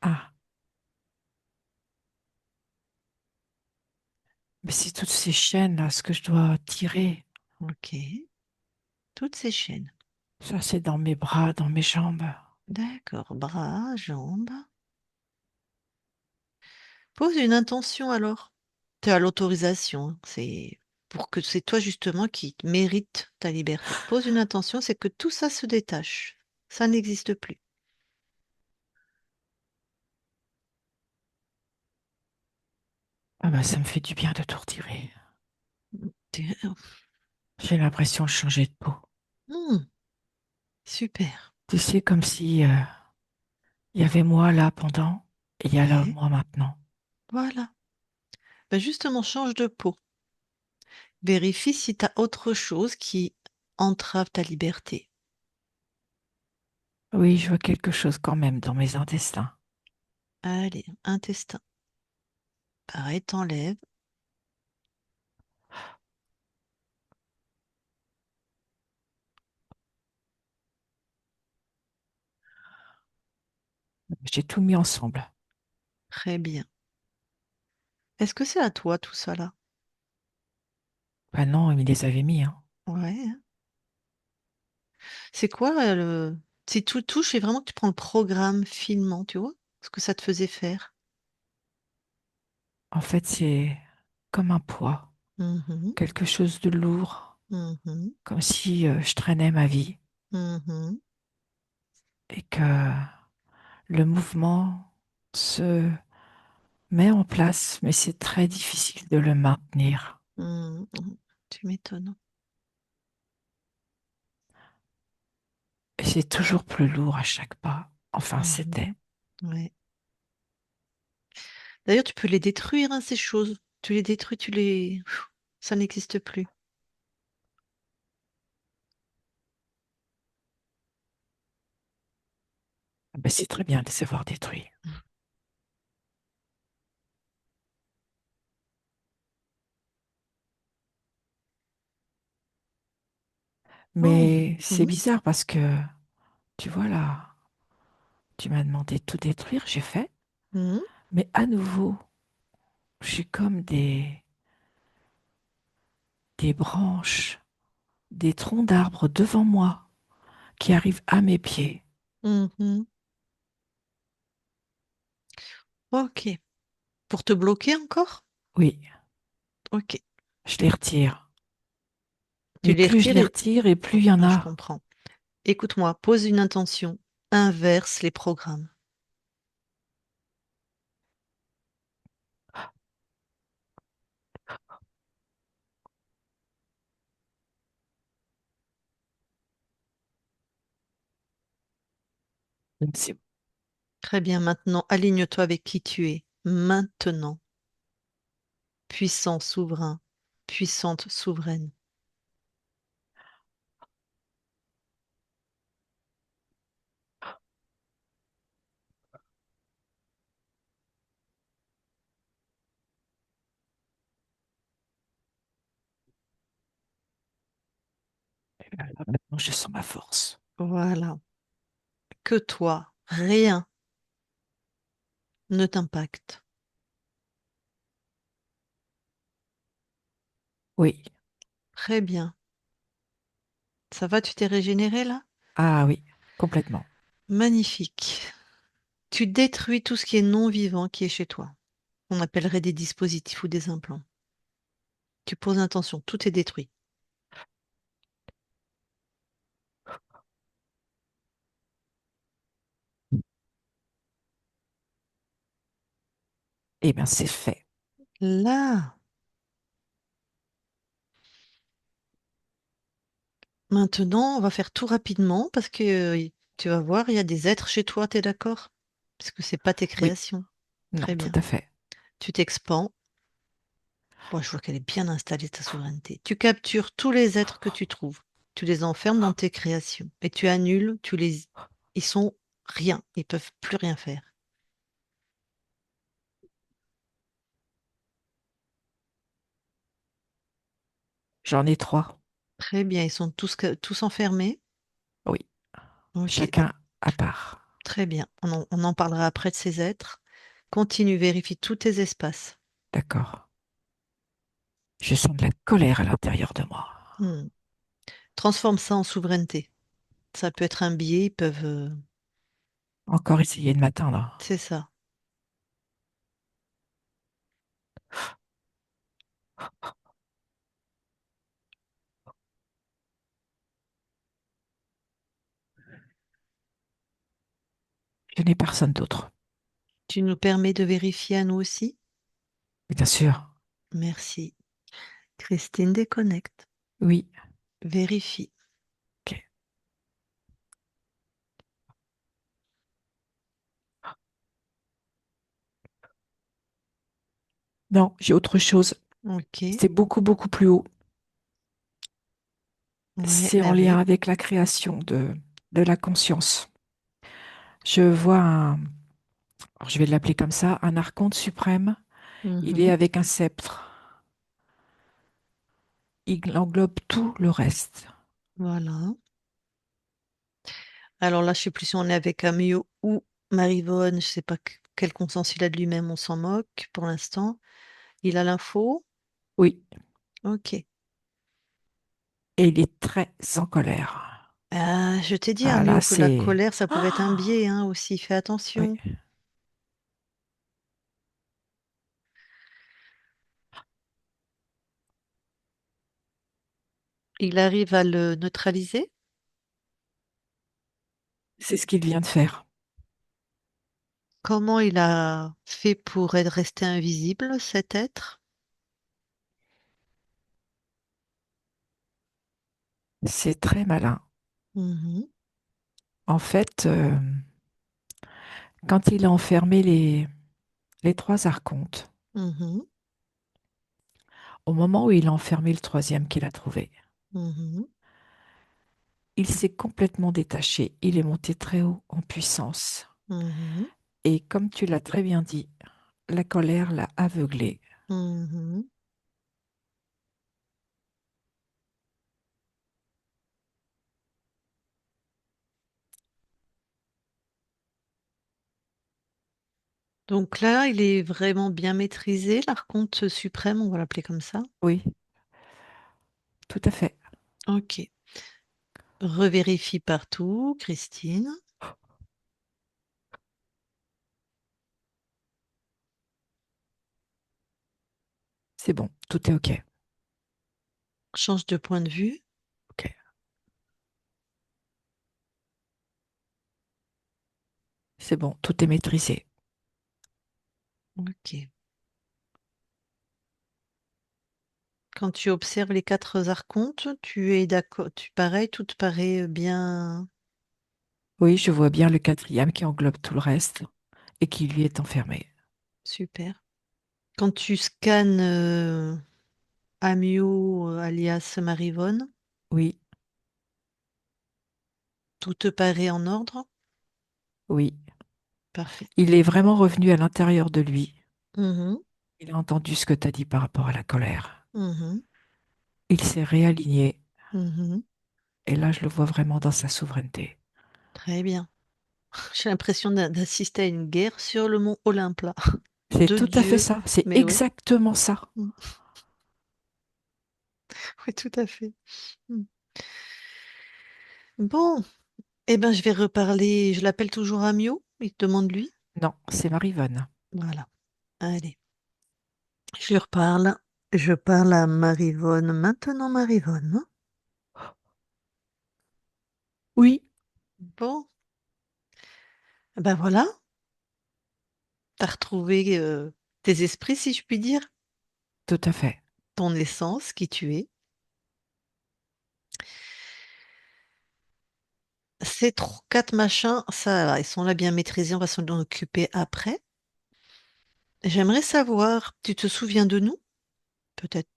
Ah, mais c'est toutes ces chaînes là, ce que je dois tirer. Ok. Toutes ces chaînes. Ça, c'est dans mes bras, dans mes jambes. D'accord. Bras, jambes. Pose une intention alors. Tu as l'autorisation, hein. C'est pour que c'est toi justement qui mérite ta liberté. Pose une intention, c'est que tout ça se détache. Ça n'existe plus. Ah bah ça me fait du bien de tout retirer. T'es- J'ai l'impression de changer de peau. Hmm, super. Tu sais, comme si il y avait moi là pendant et il y a là Ouais, moi maintenant. voilà. Ben justement, change de peau. Vérifie si tu as autre chose qui entrave ta liberté. Oui, je vois quelque chose quand même dans mes intestins. Allez, intestin. Pareil, t'enlèves. J'ai tout mis ensemble. Très bien. Est-ce que c'est à toi tout ça là? Bah non, il les avait mis, hein. Ouais, hein. C'est quoi le... Si tout touche et vraiment que tu prends le programme filmant, tu vois? Ce que ça te faisait faire. En fait, c'est comme un poids, Mhm, quelque chose de lourd, mhm, comme si je traînais ma vie mhm, et que le mouvement se met en place, mais c'est très difficile de le maintenir. mhm. Tu m'étonnes. Et c'est toujours plus lourd à chaque pas. Enfin, c'était. Mhm, ouais. D'ailleurs, tu peux les détruire, hein, ces choses. Tu les détruis, tu les... Ça n'existe plus. Ben, c'est très bien de les avoir détruits. Oh. Mais c'est Mhm, bizarre parce que, tu vois là, tu m'as demandé de tout détruire, j'ai fait. mhm, Mais à nouveau, j'ai comme des branches, des troncs d'arbres devant moi qui arrivent à mes pieds. mhm. Ok. Pour te bloquer encore? Oui, Ok. je les retire. Tu Mais les plus je retires les et... retire et plus il y en Ah, je a. comprends. Écoute-moi, pose une intention. Inverse les programmes. C'est Très bien, maintenant, aligne-toi avec qui tu es. Maintenant. Puissant, souverain. Puissante, souveraine. là, maintenant, je sens ma force. Voilà. Que toi, rien ne t'impacte. Oui. Très bien. Ça va, tu t'es régénéré là? Ah oui, complètement. Magnifique. Tu détruis tout ce qui est non vivant qui est chez toi. On appellerait des dispositifs ou des implants. Tu poses intention, tout est détruit. Eh bien, c'est fait. Là, maintenant, on va faire tout rapidement parce que tu vas voir, il y a des êtres chez toi, t'es d'accord? Parce que c'est pas tes Oui, créations. non, Très tout bien. à fait. Tu t'expands. Bon, je vois qu'elle est bien installée, ta souveraineté. Tu captures tous les êtres que tu trouves. Tu les enfermes dans tes créations. Et tu annules, tu les... Ils sont rien. Ils peuvent plus rien faire. J'en ai trois. Très bien. Ils sont tous enfermés. Oui, Ok. chacun à part. Très bien. On en parlera après de ces êtres. Continue, vérifie tous tes espaces. D'accord. Je sens de la colère à l'intérieur de moi. Hmm. Transforme ça en souveraineté. Ça peut être un biais, ils peuvent... Encore essayer de m'atteindre. C'est ça. Je n'ai personne d'autre. Tu nous permets de vérifier à nous aussi? Bien sûr. Merci. Christine déconnecte. Oui. Vérifie. Ok. Non, j'ai autre chose. Ok. C'est beaucoup, beaucoup plus haut. Ouais, C'est en bah lien oui. avec la création de la conscience. Je vois alors je vais l'appeler comme ça, un archonte suprême. Il est Mhm. avec un sceptre. Il englobe tout le reste. Voilà. Alors là, je sais plus si on est avec Amio ou Marivonne. Je sais pas quelle conscience il a de lui-même. On s'en moque pour l'instant. Il a l'info. Oui. Ok. Et il est très en colère. Ah, je t'ai dit, Ah là, Amio, que la c'est... colère, ça pouvait être un biais, Ah hein, aussi. Fais oui, attention. Il arrive à le neutraliser. c'est ce qu'il vient de faire. Comment il a fait pour être resté invisible, cet être? C'est très malin. Mhm, En fait, quand il a enfermé les trois archontes, mhm, au moment où il a enfermé le troisième qu'il a trouvé, mhm, il s'est complètement détaché. Il est monté très haut en puissance. mhm, Et comme tu l'as très bien dit, la colère l'a aveuglé. mhm. Donc là, il est vraiment bien maîtrisé, l'archonte suprême, on va l'appeler comme ça. Oui, tout à fait. Ok. Revérifie partout, Christine. C'est bon, tout est OK. Change de point de vue. OK. C'est bon, tout est maîtrisé. Ok. Quand tu observes les quatre archontes, tu es d'accord, tu pareil, tout te paraît bien. Oui, je vois bien le quatrième qui englobe tout le reste et qui lui est enfermé. Super. Quand tu scannes Amio, alias Marivonne, Oui, tout te paraît en ordre? oui. Parfait. Il est vraiment revenu à l'intérieur de lui. Mhm, Il a entendu ce que tu as dit par rapport à la colère. mhm, Il s'est réaligné mhm. et là, je le vois vraiment dans sa souveraineté. Très bien. J'ai l'impression d'assister à une guerre sur le mont Olympe, là. C'est De tout à fait Dieu. ça. C'est Mais oui. exactement ça. Mm. Oui, tout à fait. Mm. Bon, eh ben, je vais reparler. Je l'appelle toujours Amio. Il te demande lui. Non, c'est Marivonne. Voilà. Allez. Je lui reparle. Je parle à Marivonne. Maintenant, Marivonne. Oui, Bon, ben voilà. T'as retrouvé tes esprits, si je puis dire. tout à fait. Ton essence, qui tu es. Ces quatre machins, ça, là, ils sont là bien maîtrisés. On va s'en occuper après. J'aimerais savoir, tu te souviens de nous? Peut-être.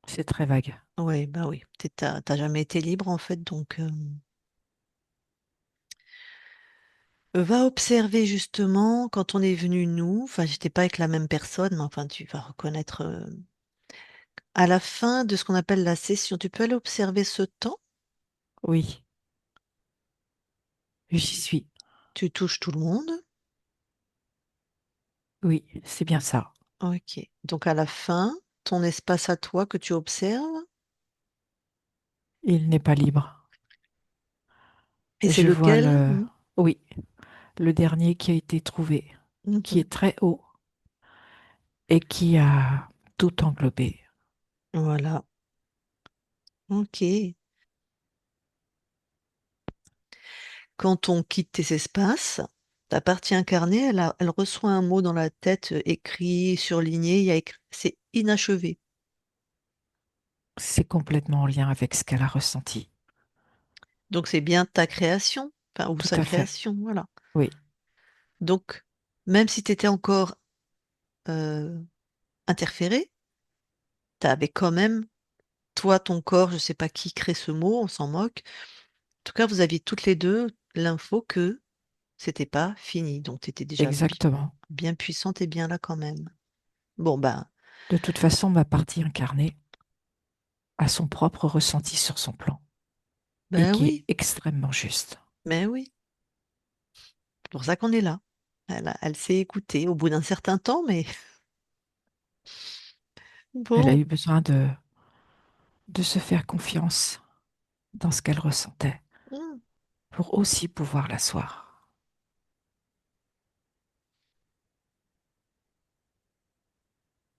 C'est très vague. Oui, bah oui. T'as jamais été libre en fait, donc va observer justement quand on est venu nous. Enfin, j'étais pas avec la même personne, mais enfin, tu vas reconnaître à la fin de ce qu'on appelle la session. Tu peux aller observer ce temps. Oui, j'y suis. Tu touches tout le monde. Oui, c'est bien ça. Ok. Donc à la fin, ton espace à toi que tu observes, Il n'est pas libre. et c'est Je vois lequel? le... Oui, le dernier qui a été trouvé, qui Mhm. est très haut et qui a tout englobé. Voilà. Ok. Quand on quitte tes espaces, Ta partie incarnée, elle reçoit un mot dans la tête, écrit, surligné, c'est inachevé. C'est complètement en lien avec ce qu'elle a ressenti. Donc c'est bien ta création, enfin, ou Tout sa à fait. création, voilà. Oui, Donc, même si tu étais encore euh, interféré, tu avais quand même, toi, ton corps, je sais pas qui crée ce mot, on s'en moque. En tout cas, vous aviez toutes les deux l'info que c'était pas fini. Donc tu étais déjà exactement. bien puissante et bien là quand même. Bon, ben, De toute façon, ma partie incarnée a son propre ressenti sur son plan et ben qui est oui, extrêmement juste. ben oui. C'est pour ça qu'on est là. Elle s'est écoutée au bout d'un certain temps, mais Elle a bon. eu besoin de se faire confiance dans ce qu'elle ressentait Hmm. pour aussi pouvoir l'asseoir.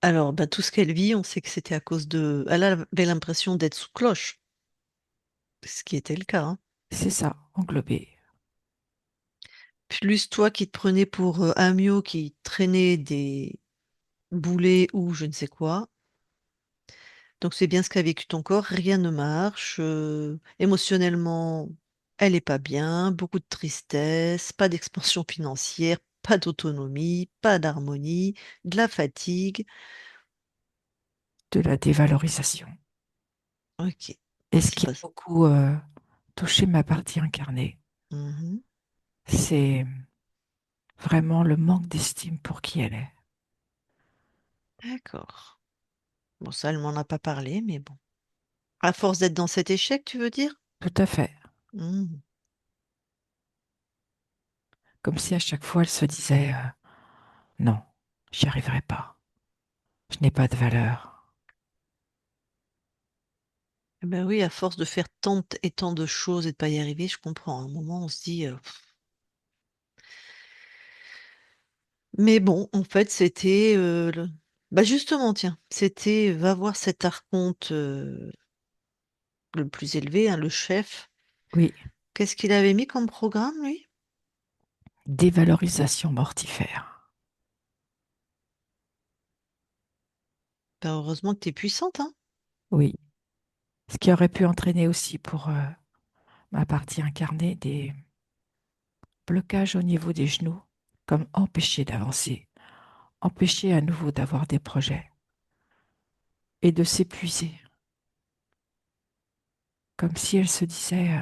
Alors, ben, tout ce qu'elle vit, on sait que c'était à cause de. Elle avait l'impression d'être sous cloche, ce qui était le cas, hein. C'est ça, englobé. Plus toi qui te prenais pour un mio qui traînait des boulets ou je ne sais quoi. Donc c'est bien ce qu'a vécu ton corps, rien ne marche. Émotionnellement, elle est pas bien, beaucoup de tristesse, pas d'expansion financière, pas d'autonomie, pas d'harmonie, de la fatigue. De la dévalorisation. Ok. Et Qu'est-ce ce qui qui a passe? beaucoup touché ma partie incarnée, Mhm. c'est vraiment le manque d'estime pour qui elle est. D'accord. Bon, ça, elle m'en a pas parlé, mais bon. À force d'être dans cet échec, tu veux dire? Tout à fait. Mhm. Comme si à chaque fois elle se disait non, j'y arriverai pas. Je n'ai pas de valeur. Eh ben oui, à force de faire tant et tant de choses et de pas y arriver, je comprends. À un moment, on se dit. Mais bon, en fait, c'était bah justement, tiens, c'était va voir cet archonte le plus élevé, hein, le chef. Oui, Qu'est-ce qu'il avait mis comme programme, lui? dévalorisation mortifère. Bah, heureusement que tu es puissante, hein. Oui, ce qui aurait pu entraîner aussi pour ma partie incarnée des blocages au niveau des genoux, comme empêcher d'avancer, empêcher à nouveau d'avoir des projets et de s'épuiser, comme si elle se disait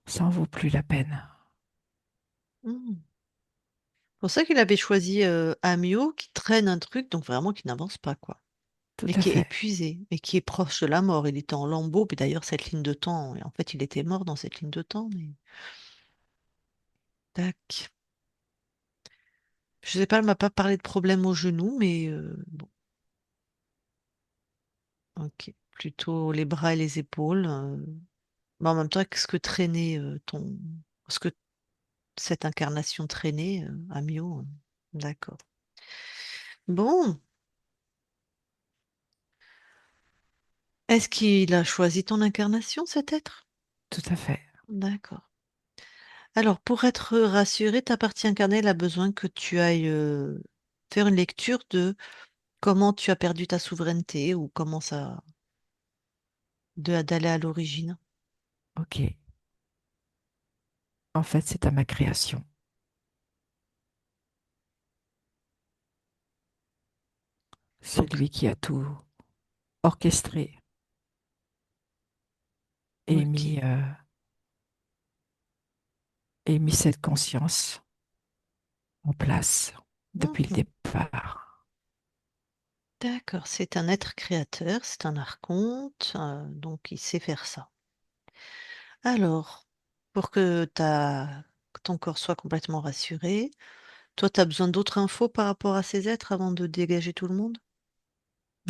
ça en vaut plus la peine. Hmm. C'est pour ça qu'il avait choisi Amio, qui traîne un truc, donc vraiment qui n'avance pas, quoi. Tout Mais à qui est fait. épuisé, et qui est proche de la mort. Il était en lambeaux, puis d'ailleurs, cette ligne de temps, et en fait, il était mort dans cette ligne de temps, mais. Tac. Je sais pas, elle m'a pas parlé de problème au genou, mais bon, ok. Plutôt les bras et les épaules. Mais en même temps, qu'est-ce que traînait ce que cette incarnation traînait, Amio? D'accord. Bon, est-ce qu'il a choisi ton incarnation, cet être? Tout à fait. D'accord. Alors, pour être rassuré, ta partie incarnée, elle a besoin que tu ailles faire une lecture de comment tu as perdu ta souveraineté ou comment ça d'aller à l'origine. Ok. En fait, c'est à ma création. C'est Donc, lui qui a tout orchestré et ok. et mis cette conscience en place depuis le Mhm. départ. D'accord, c'est un être créateur, c'est un archonte, donc il sait faire ça. Alors, pour que ton corps soit complètement rassuré, toi, tu as besoin d'autres infos par rapport à ces êtres avant de dégager tout le monde?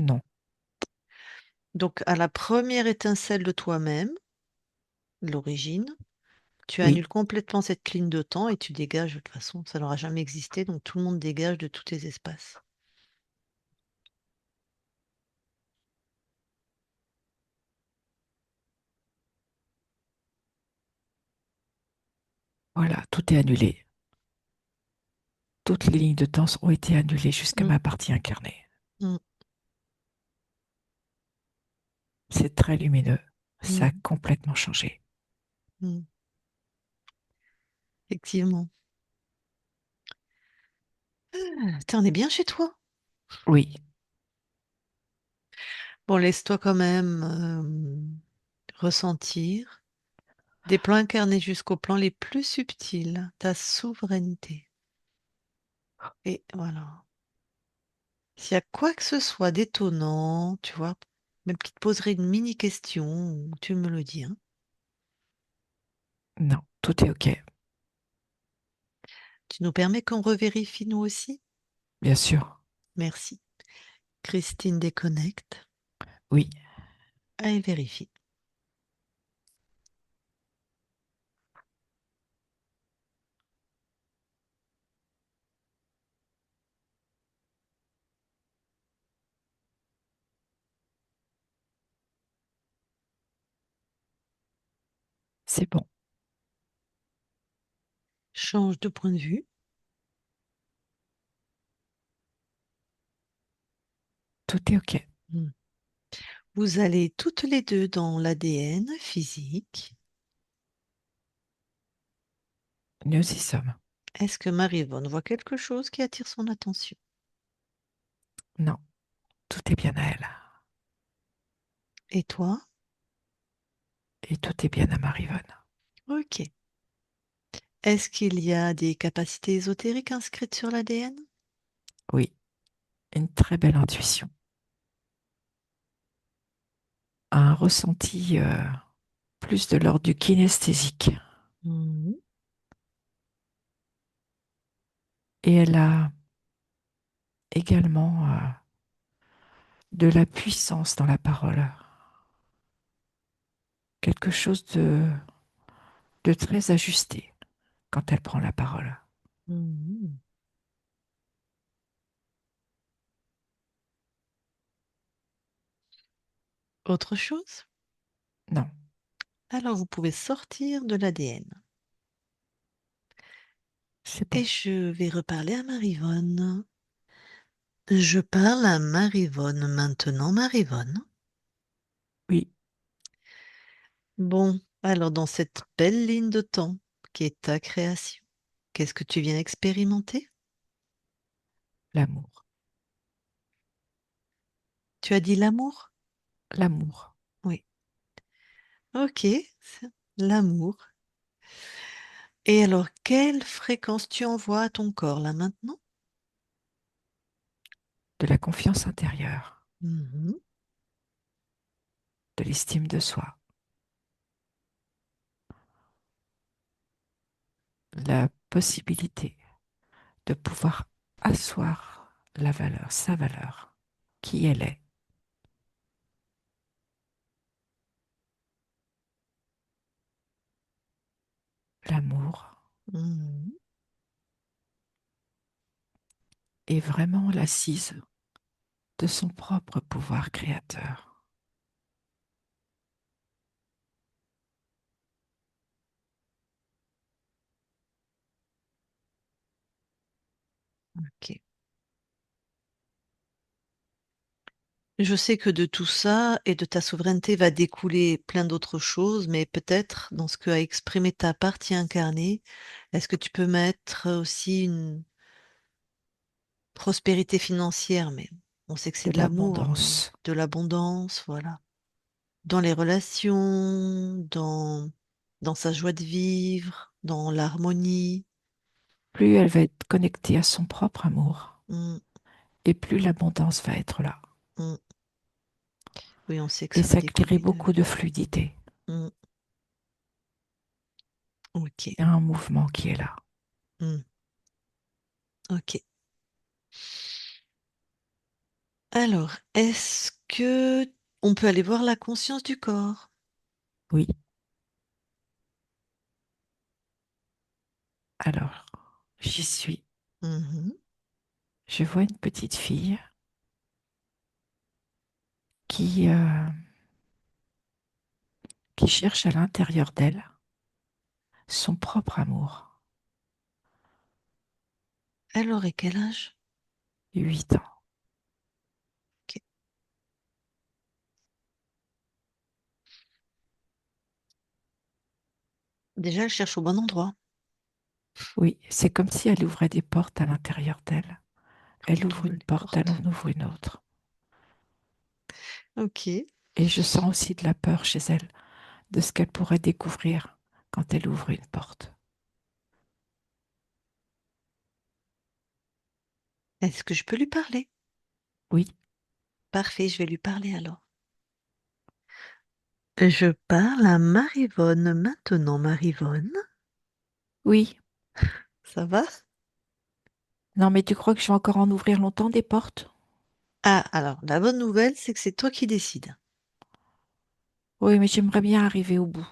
Non, Donc, à la première étincelle de toi-même, l'origine, tu oui, annules complètement cette ligne de temps et tu dégages. De toute façon, ça n'aura jamais existé, donc tout le monde dégage de tous tes espaces. voilà, tout est annulé. toutes les lignes de temps ont été annulées jusqu'à Mm, ma partie incarnée. mm, C'est très lumineux. Ça a mm, complètement changé. mm. Effectivement. T'en es bien chez toi? Oui, Bon, laisse-toi quand même ressentir des plans incarnés jusqu'aux plans les plus subtils, ta souveraineté. Et voilà. S'il y a quoi que ce soit d'étonnant, tu vois, même qui te poserait une mini question, tu me le dis, hein. non, tout est OK. Tu nous permets qu'on revérifie nous aussi? Bien sûr. Merci. Christine déconnecte. Oui, Elle vérifie. c'est bon. Change de point de vue. Tout est OK. Hmm. Vous allez toutes les deux dans l'ADN physique. Nous y sommes. Est-ce que Marie-Yvonne voit quelque chose qui attire son attention? Non, tout est bien à elle. Et toi? Et tout est bien à Marivonne. Ok. Est-ce qu'il y a des capacités ésotériques inscrites sur l'ADN? Oui, une très belle intuition. Un ressenti plus de l'ordre du kinesthésique. Mhm. Et elle a également de la puissance dans la parole. Quelque chose de très ajusté quand elle prend la parole. Mhm. Autre chose? Non, Alors vous pouvez sortir de l'ADN. c'est bon. Et je vais reparler à Marivonne. Je parle à Marivonne maintenant, Marivonne. Oui, Bon, alors dans cette belle ligne de temps qui est ta création, qu'est-ce que tu viens expérimenter? l'amour. Tu as dit l'amour? L'amour. Oui. Ok, c'est l'amour. Et alors, quelle fréquence tu envoies à ton corps là maintenant? De la confiance intérieure. Mhm. De l'estime de soi. La possibilité de pouvoir asseoir la valeur, sa valeur, qui elle est. L'amour Mhm. est vraiment l'assise de son propre pouvoir créateur. Ok. Je sais que de tout ça et de ta souveraineté va découler plein d'autres choses, mais peut-être dans ce que a exprimé ta partie incarnée, est-ce que tu peux mettre aussi une prospérité financière, mais on sait que c'est De de l'amour, mais l'abondance. de l'abondance, voilà. Dans les relations, dans sa joie de vivre, dans l'harmonie. Plus elle va être connectée à son propre amour, Mm, et plus l'abondance va être là. mm. Oui, on sait que Et ça va ça crée découler de... beaucoup de fluidité. Mm, ok. Il y a un mouvement qui est là. Mm, ok. Alors, est-ce que on peut aller voir la conscience du corps? Oui. Alors, j'y suis. Mhm. Je vois une petite fille qui, qui cherche à l'intérieur d'elle son propre amour. Elle aurait quel âge? 8 ans. Ok. Déjà, elle cherche au bon endroit. Oui, c'est comme si elle ouvrait des portes à l'intérieur d'elle. Elle Elle ouvre ouvre une les porte, elle portes. en ouvre une autre. Ok. Et je sens aussi de la peur chez elle, de ce qu'elle pourrait découvrir quand elle ouvre une porte. Est-ce que je peux lui parler? Oui, Parfait, je vais lui parler alors. Je parle à Marivonne maintenant, Marivonne. oui. Ça va? Non, mais tu crois que je vais encore en ouvrir longtemps des portes? Ah, alors, la bonne nouvelle, c'est que c'est toi qui décides. Oui, mais j'aimerais bien arriver au bout.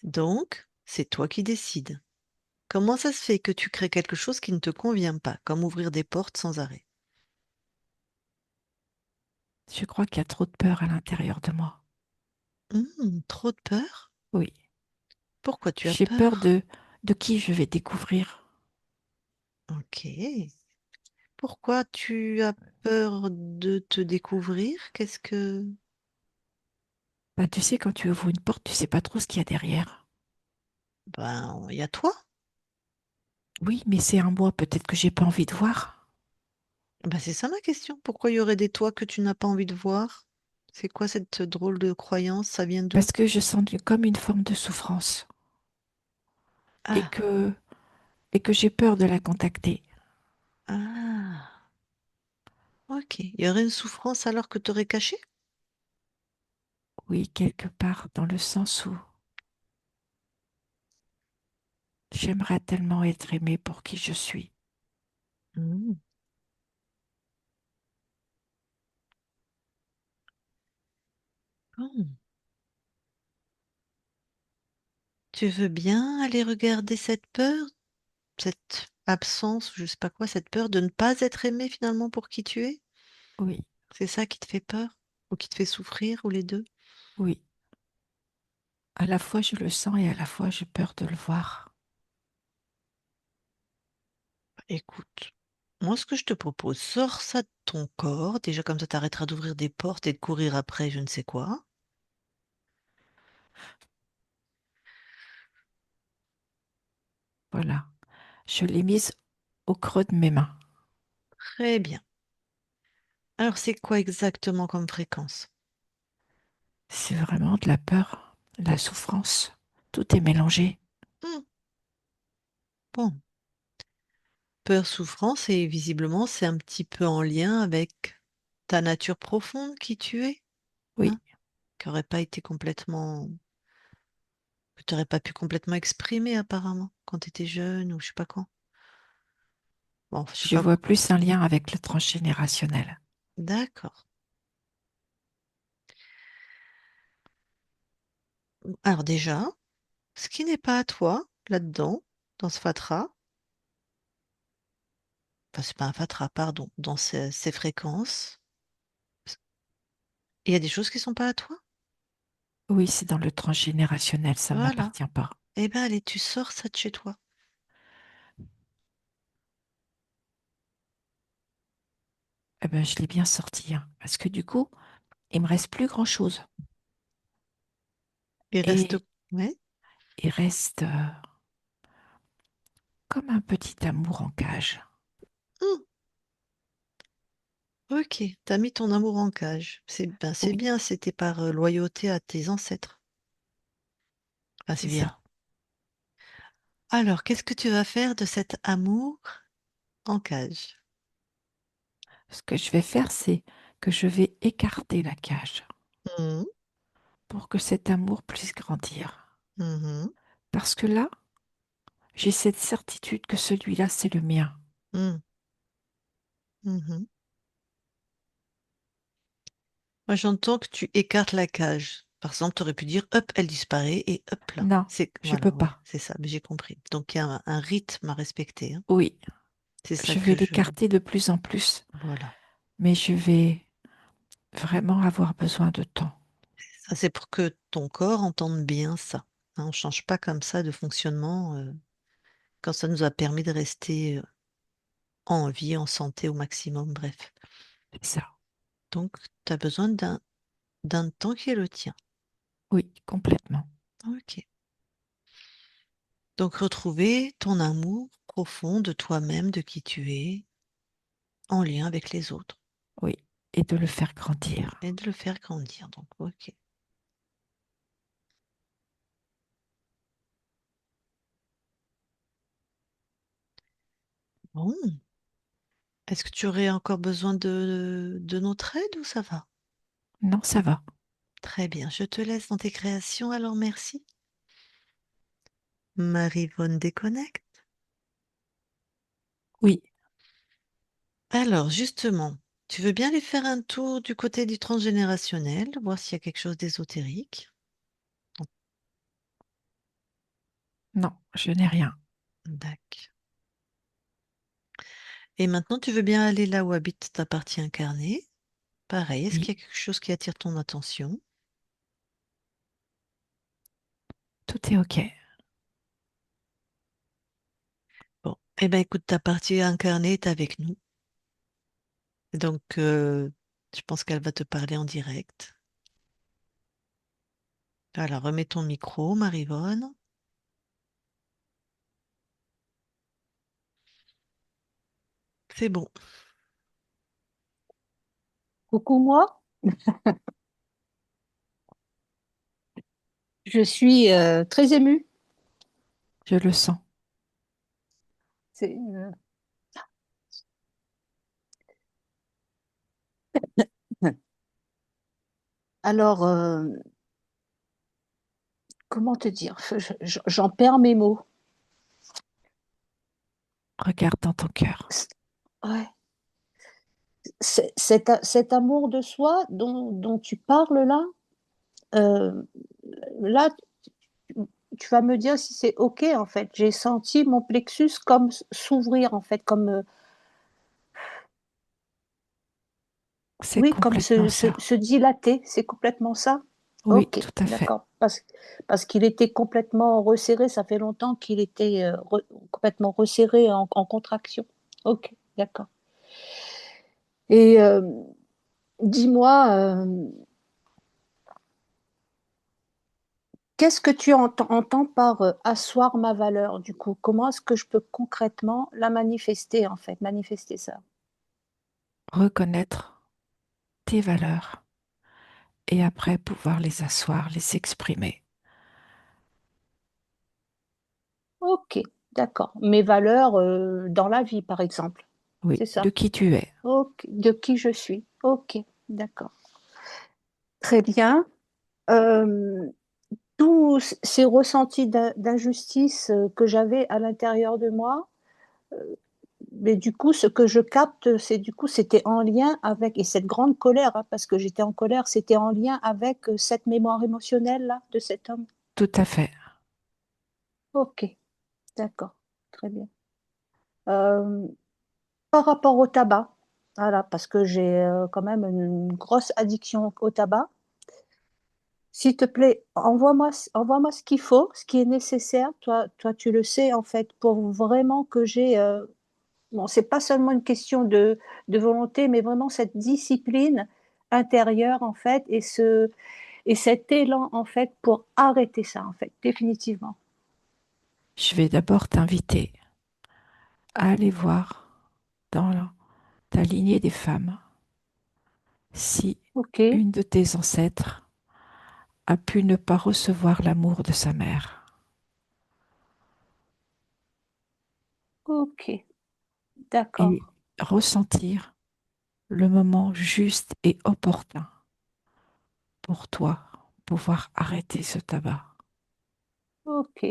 Donc, c'est toi qui décides. Comment ça se fait que tu crées quelque chose qui ne te convient pas, comme ouvrir des portes sans arrêt? Je crois qu'il y a trop de peur à l'intérieur de moi. Trop de peur? Oui, Pourquoi tu as j'ai peur peur? de qui je vais découvrir. Ok. Pourquoi tu as peur de te découvrir? Qu'est-ce que... Bah, tu sais, quand tu ouvres une porte, tu sais pas trop ce qu'il y a derrière. Ben, il y a toi. Oui, mais c'est un moi, peut-être que j'ai pas envie de voir. Ben, c'est ça ma question. Pourquoi il y aurait des toits que tu n'as pas envie de voir? C'est quoi cette drôle de croyance? Ça vient d'où? Parce que je sens comme une forme de souffrance et Ah, que, et que j'ai peur de la contacter. ah, ok. Il y aurait une souffrance alors que tu aurais caché? Oui, quelque part, dans le sens où j'aimerais tellement être aimée pour qui je suis. Hmm. Bon. Tu veux bien aller regarder cette peur, cette absence, je sais pas quoi, cette peur de ne pas être aimé finalement pour qui tu es? Oui, C'est ça qui te fait peur? Ou qui te fait souffrir, ou les deux? oui. À la fois, je le sens et à la fois, j'ai peur de le voir. Écoute, moi ce que je te propose, sors ça de ton corps, déjà comme ça t'arrêteras d'ouvrir des portes et de courir après je ne sais quoi. Voilà. Je l'ai mise au creux de mes mains. Très bien. Alors c'est quoi exactement comme fréquence? C'est vraiment de la peur, de la souffrance. Tout est mélangé. Hmm, bon, peur, souffrance, et visiblement c'est un petit peu en lien avec ta nature profonde, qui tu es, Oui, hein, qui n'aurait pas été complètement, que tu n'aurais pas pu complètement exprimer apparemment quand tu étais jeune ou je sais pas quand. Bon, je sais je pas. vois plus un lien avec le transgénérationnel. D'accord. Alors déjà, ce qui n'est pas à toi là-dedans, dans ce fatras, enfin c'est pas un fatras, pardon, dans ces fréquences, il y a des choses qui sont pas à toi. Oui, c'est dans le transgénérationnel, ça ne Voilà. m'appartient pas. Eh ben allez, tu sors ça de chez toi. Eh ben, je l'ai bien sorti, hein, parce que du coup, il me reste plus grand-chose. Il reste. Et Ouais. il reste comme un petit amour en cage. Hmm, ok, t'as mis ton amour en cage. C'est Oui, bien, c'était par loyauté à tes ancêtres. Enfin, c'est c'est bien. ça. Alors, qu'est-ce que tu vas faire de cet amour en cage? Ce que je vais faire, c'est que je vais écarter la cage Mhm, pour que cet amour puisse grandir. mhm, Parce que là, j'ai cette certitude que celui-là, c'est le mien. mhm, mhm. Moi, j'entends que tu écartes la cage. Par exemple, tu aurais pu dire, hop, elle disparaît et hop là. Non, C'est, je peux voilà, ouais, pas. c'est ça, mais j'ai compris. Donc, il y a un rythme à respecter, hein. Oui, C'est ça je vais que je. l'écarter de plus en plus, Voilà. mais je vais vraiment avoir besoin de temps. Ça, c'est pour que ton corps entende bien ça, hein. On ne change pas comme ça de fonctionnement quand ça nous a permis de rester. en vie, en santé au maximum, bref. C'est ça. Donc, tu as besoin d'un temps qui est le tien. Oui, complètement. Ok. Donc, retrouver ton amour profond de toi-même, de qui tu es, en lien avec les autres, Oui. Et de le faire grandir. et de le faire grandir. Donc, ok. Bon. Est-ce que tu aurais encore besoin de notre aide ou ça va? Non, ça va. Très bien. Je te laisse dans tes créations, alors merci. Marie-Vonne déconnecte. Oui, Alors, justement, tu veux bien aller faire un tour du côté du transgénérationnel, voir s'il y a quelque chose d'ésotérique? non, je n'ai rien. D'accord. Et maintenant, tu veux bien aller là où habite ta partie incarnée? Pareil, est-ce qu'il Oui, y a quelque chose qui attire ton attention? tout est OK. Bon, eh bien, écoute, ta partie incarnée est avec nous. Donc, je pense qu'elle va te parler en direct. Alors, remets ton micro, Marivonne. C'est bon. Coucou moi, je suis très émue. Je le sens. C'est, alors, comment te dire? J'en perds mes mots. Regarde dans ton cœur. Ouais. Cet amour de soi dont tu parles là, euh, là, tu vas me dire si c'est OK en fait. J'ai senti mon plexus comme s'ouvrir en fait, comme C'est oui, comme complètement ça. se dilater. C'est complètement ça. Oui, OK, tout à fait. d'accord. Parce qu'il était complètement resserré. Ça fait longtemps qu'il était complètement resserré en contraction. OK, d'accord. Et dis-moi, qu'est-ce que tu entends par asseoir ma valeur, du coup? Comment est-ce que je peux concrètement la manifester, en fait, manifester ça? Reconnaître tes valeurs et après pouvoir les asseoir, les exprimer. Ok, d'accord. Mes valeurs dans la vie, par exemple. Oui, C'est de ça. qui tu es. Ok, de qui je suis. Ok, d'accord. Très bien. Euh, tous ces ressentis d'injustice que j'avais à l'intérieur de moi, mais du coup, ce que je capte, c'est du coup, c'était en lien avec, et cette grande colère, hein, parce que j'étais en colère, c'était en lien avec cette mémoire émotionnelle-là de cet homme. Tout à fait. Ok, d'accord, très bien. Euh, Par rapport au tabac, voilà, parce que j'ai quand même une grosse addiction au tabac. S'il te plaît, envoie-moi ce qu'il faut, ce qui est nécessaire. Toi, tu le sais en fait, pour vraiment que j'ai bon, c'est pas seulement une question de volonté, mais vraiment cette discipline intérieure, en fait, et cet élan, en fait, pour arrêter ça, en fait, définitivement. Je vais d'abord t'inviter à aller voir dans ta lignée des femmes si Ok, une de tes ancêtres a pu ne pas recevoir l'amour de sa mère ok, d'accord, et ressentir le moment juste et opportun pour toi pouvoir arrêter ce tabac. ok.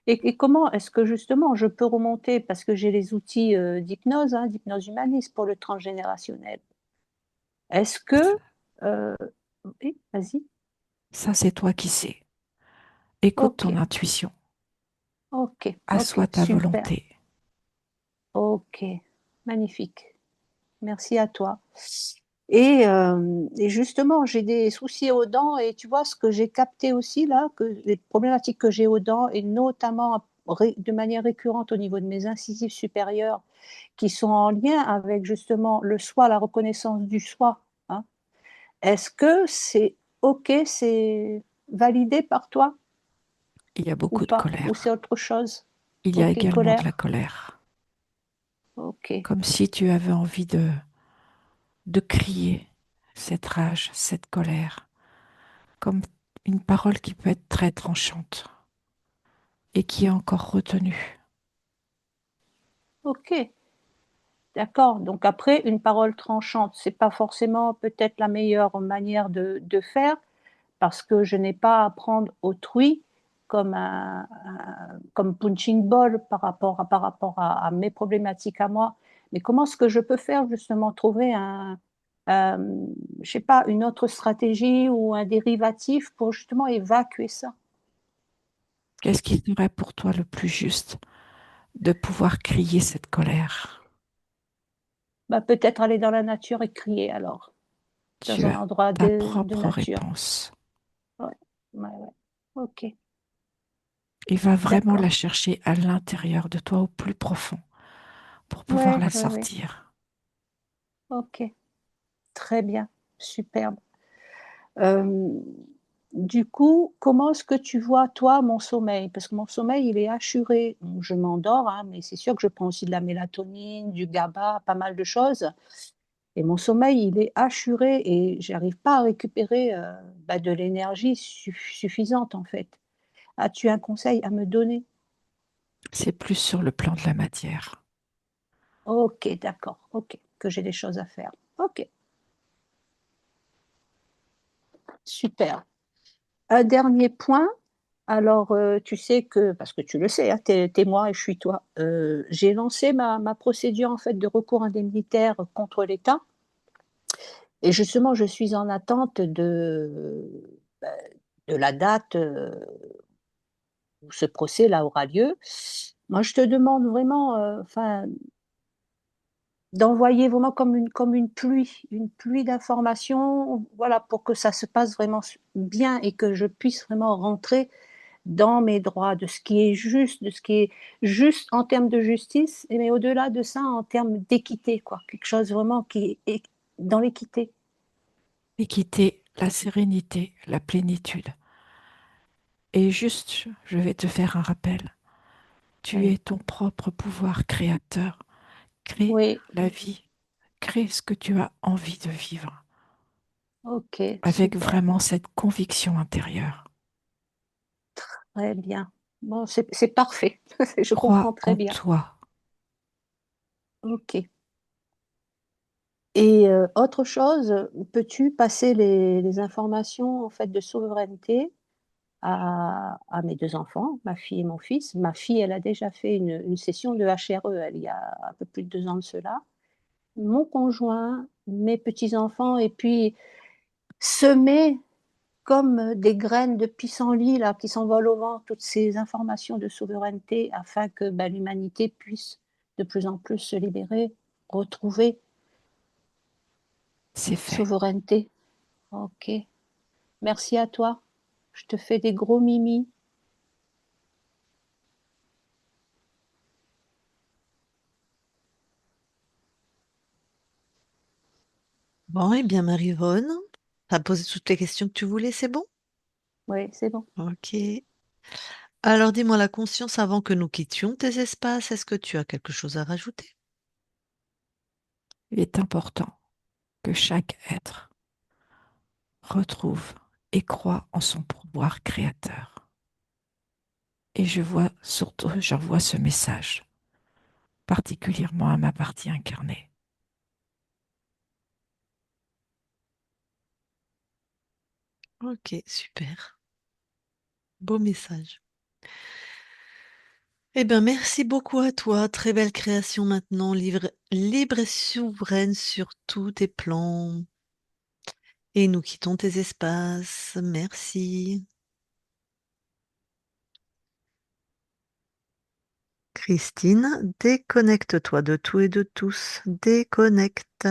Et comment est-ce que justement je peux remonter, parce que j'ai les outils d'hypnose, hein, d'hypnose humaniste pour le transgénérationnel. Est-ce que... euh, oui, vas-y. Ça, c'est toi qui sais. Écoute Ok, ton intuition, ok, ok, assois ta super. volonté. Ok, magnifique. Merci à toi. Et justement, j'ai des soucis aux dents et tu vois ce que j'ai capté aussi là, que les problématiques que j'ai aux dents et notamment de manière récurrente au niveau de mes incisives supérieures qui sont en lien avec justement le soi, la reconnaissance du soi, hein. Est-ce que c'est OK, c'est validé par toi Il y a ou beaucoup de pas? Ou c'est colère. autre chose? Il y a OK, également de la colère. colère. OK, Comme si tu avais envie de crier cette rage, cette colère, comme une parole qui peut être très tranchante et qui est encore retenue. OK, d'accord. Donc après, une parole tranchante, c'est pas forcément peut-être la meilleure manière de faire parce que je n'ai pas à prendre autrui comme comme punching ball par rapport à mes problématiques à moi. Mais comment est-ce que je peux faire justement? Trouver je sais pas, une autre stratégie ou un dérivatif pour justement évacuer ça? Qu'est-ce qui serait pour toi le plus juste de pouvoir crier cette colère? Bah, peut-être aller dans la nature et crier alors, dans Tu un as endroit ta de propre nature. réponse Ouais, ouais, ouais. OK, et va vraiment la d'accord. chercher à l'intérieur de toi, au plus profond, pour pouvoir Ouais, la ouais, ouais. sortir. OK, très bien, superbe. Hem, du coup, comment est-ce que tu vois, toi, mon sommeil? Parce que mon sommeil, il est assuré. Donc je m'endors, hein, mais c'est sûr que je prends aussi de la mélatonine, du GABA, pas mal de choses et mon sommeil, il est assuré et j'arrive pas à récupérer, bah, de l'énergie suffisante, en fait. As-tu un conseil à me donner? C'est plus sur le plan de la matière. OK, d'accord, OK, que j'ai des choses à faire. OK, super. Un dernier point. Alors, tu sais que parce que tu le sais, hein, tu es moi et je suis toi, j'ai lancé ma procédure, en fait, de recours indemnitaire contre l'État et justement, je suis en attente bah, de la date, où ce procès-là aura lieu. Moi, je te demande vraiment, enfin, d'envoyer vraiment une pluie d'informations, voilà, pour que ça se passe vraiment bien et que je puisse vraiment rentrer dans mes droits, de ce qui est juste, de ce qui est juste en termes de justice et mais au-delà de ça, en termes d'équité, quoi. Quelque chose vraiment qui est dans l'équité. L'équité, la sérénité, la plénitude. Et juste, je vais te faire un rappel. Tu Oui. es ton propre pouvoir créateur. Crée Oui, la vie. Crée ce que tu as envie de vivre. OK, Avec super, vraiment cette conviction intérieure. très bien. Bon, c'est parfait. Je Crois comprends très en bien. toi. OK et autre chose, peux-tu passer les informations, en fait, de souveraineté à mes 2 enfants, ma fille et mon fils? Ma fille, elle a déjà fait une session de HRE, elle, il y a un peu plus de 2 ans de cela. Mon conjoint, mes petits-enfants et puis semer comme des graines de pissenlit là qui s'envolent au vent, toutes ces informations de souveraineté afin que, bah, l'humanité puisse de plus en plus se libérer, retrouver C'est fait. souveraineté. OK. Merci à toi. Je te fais des gros mimis. Bon, eh bien, Marie-Vonne, t'as posé toutes les questions que tu voulais, c'est bon? Oui, c'est bon. Ok. Alors, dis-moi la conscience avant que nous quittions tes espaces, est-ce que tu as quelque chose à rajouter? Il est important que chaque être retrouve et croit en son pouvoir créateur. Et j'envoie ce message particulièrement à ma partie incarnée. Ok, super. Beau message. Eh bien, merci beaucoup à toi. Très belle création maintenant, libre et souveraine sur tous tes plans. Et nous quittons tes espaces. Merci. Christine, déconnecte-toi de tout et de tous. Déconnecte.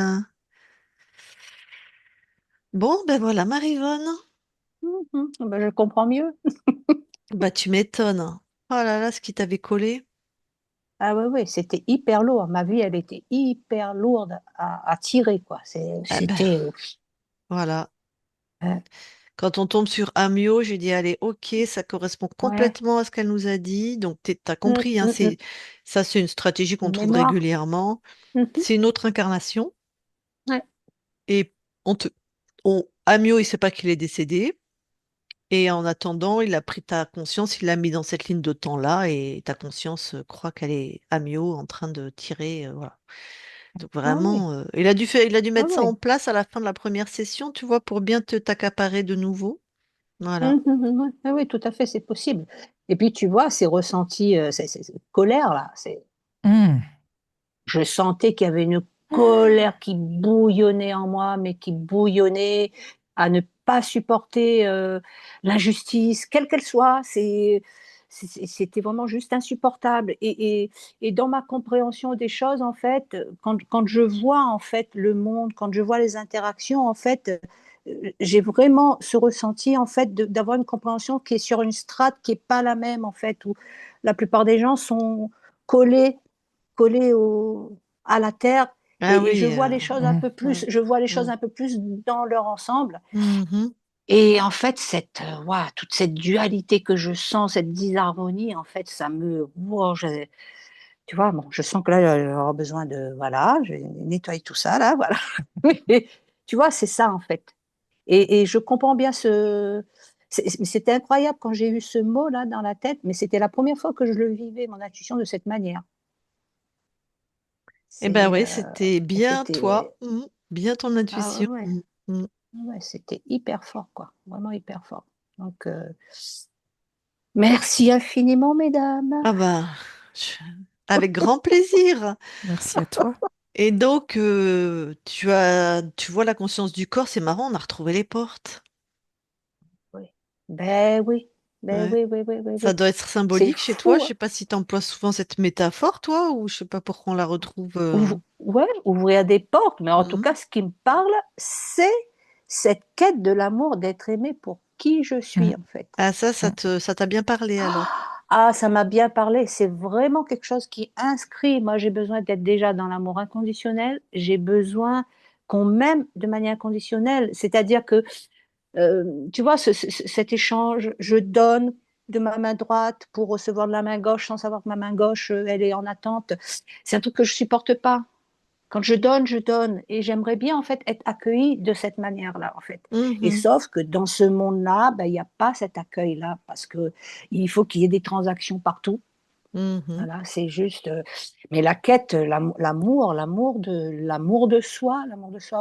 Bon, ben voilà, Marivonne. Mmh. Bah, je comprends mieux. Bah, tu m'étonnes. Oh là là, ce qui t'avait collé. Ah ouais, ouais, c'était hyper lourd. Ma vie, elle était hyper lourde à tirer, quoi. Ah ben, C'était... voilà. euh, Quand on tombe sur Amio, j'ai dit, allez, ok, ça correspond ouais. complètement à ce qu'elle nous a dit. Donc, t'as Mm, compris, hein, mm, mm. ça, c'est une stratégie qu'on Une trouve mémoire. régulièrement. Mhm. C'est une autre incarnation. Ouais. Et on te, Amio, il sait pas qu'il est décédé. Et en attendant, il a pris ta conscience, il l'a mis dans cette ligne de temps-là. Et ta conscience croit qu'elle est Amio en train de tirer. Voilà. Donc, Ah oui, vraiment, il a dû ah mettre ça oui. en place à la fin de la première session, tu vois, pour bien te t'accaparer de nouveau. Voilà. Mhm, mhm, ouais. Ah oui, tout à fait, c'est possible. Et puis, tu vois, ces ressentis, cette colère, là, Hmm. je sentais qu'il y avait une colère qui bouillonnait en moi, mais qui bouillonnait à ne pas supporter l'injustice, quelle qu'elle soit. C'était vraiment juste insupportable. Et dans ma compréhension des choses, en fait, quand je vois en fait le monde, quand je vois les interactions, en fait, j'ai vraiment ce ressenti en fait d'avoir une compréhension qui est sur une strate qui est pas la même en fait, où la plupart des gens sont collés collés à la terre Ah et je oui. vois les choses un Hmm. peu plus, Ouais. je vois les choses Mm. un peu plus dans leur ensemble. Mhm. Et en fait, toute cette dualité que je sens, cette disharmonie, en fait, tu vois, bon, je sens que là, j'aurai besoin de, voilà, je vais nettoyer tout ça, là, voilà. Et tu vois, c'est ça, en fait. Et je comprends bien c'était incroyable quand j'ai eu ce mot-là dans la tête, mais c'était la première fois que je le vivais, mon intuition, de cette manière. Eh ben C'est, oui, c'était bien toi, c'était, bien ton ah intuition. ouais, Mm. ouais, c'était hyper fort, quoi. Vraiment hyper fort. Donc, merci infiniment, mesdames. Ah ben, je- avec grand plaisir. Merci à toi. Et donc, tu vois la conscience du corps, c'est marrant, on a retrouvé les portes. Oui. Ben oui, ben Ouais. oui, oui, oui, oui, Ça oui. doit être C'est symbolique chez toi. fou, Je hein. sais pas si tu emploies souvent cette métaphore, toi, ou je sais pas pourquoi on la retrouve. Ouais, ouvrir des portes, mais en tout Mhm. cas, ce qui me parle, c'est cette quête de l'amour, d'être aimé pour qui je Hmm. suis, en fait. Ah ça, Hmm. ça t'a bien parlé alors. Ah, ça m'a bien parlé. C'est vraiment quelque chose qui inscrit. Moi, j'ai besoin d'être déjà dans l'amour inconditionnel. J'ai besoin qu'on m'aime de manière inconditionnelle. C'est-à-dire que, tu vois, cet échange, je donne de ma main droite pour recevoir de la main gauche sans savoir que ma main gauche, elle est en attente. C'est un truc que je supporte pas. Quand je donne, je donne. Et j'aimerais bien, en fait, être accueillie de cette manière-là, en fait. Et Mhm. sauf que dans ce monde-là, ben, il n'y a pas cet accueil-là parce que il faut qu'il y ait des transactions partout. Mhm. Voilà, c'est juste. Mais la quête, l'amour de soi,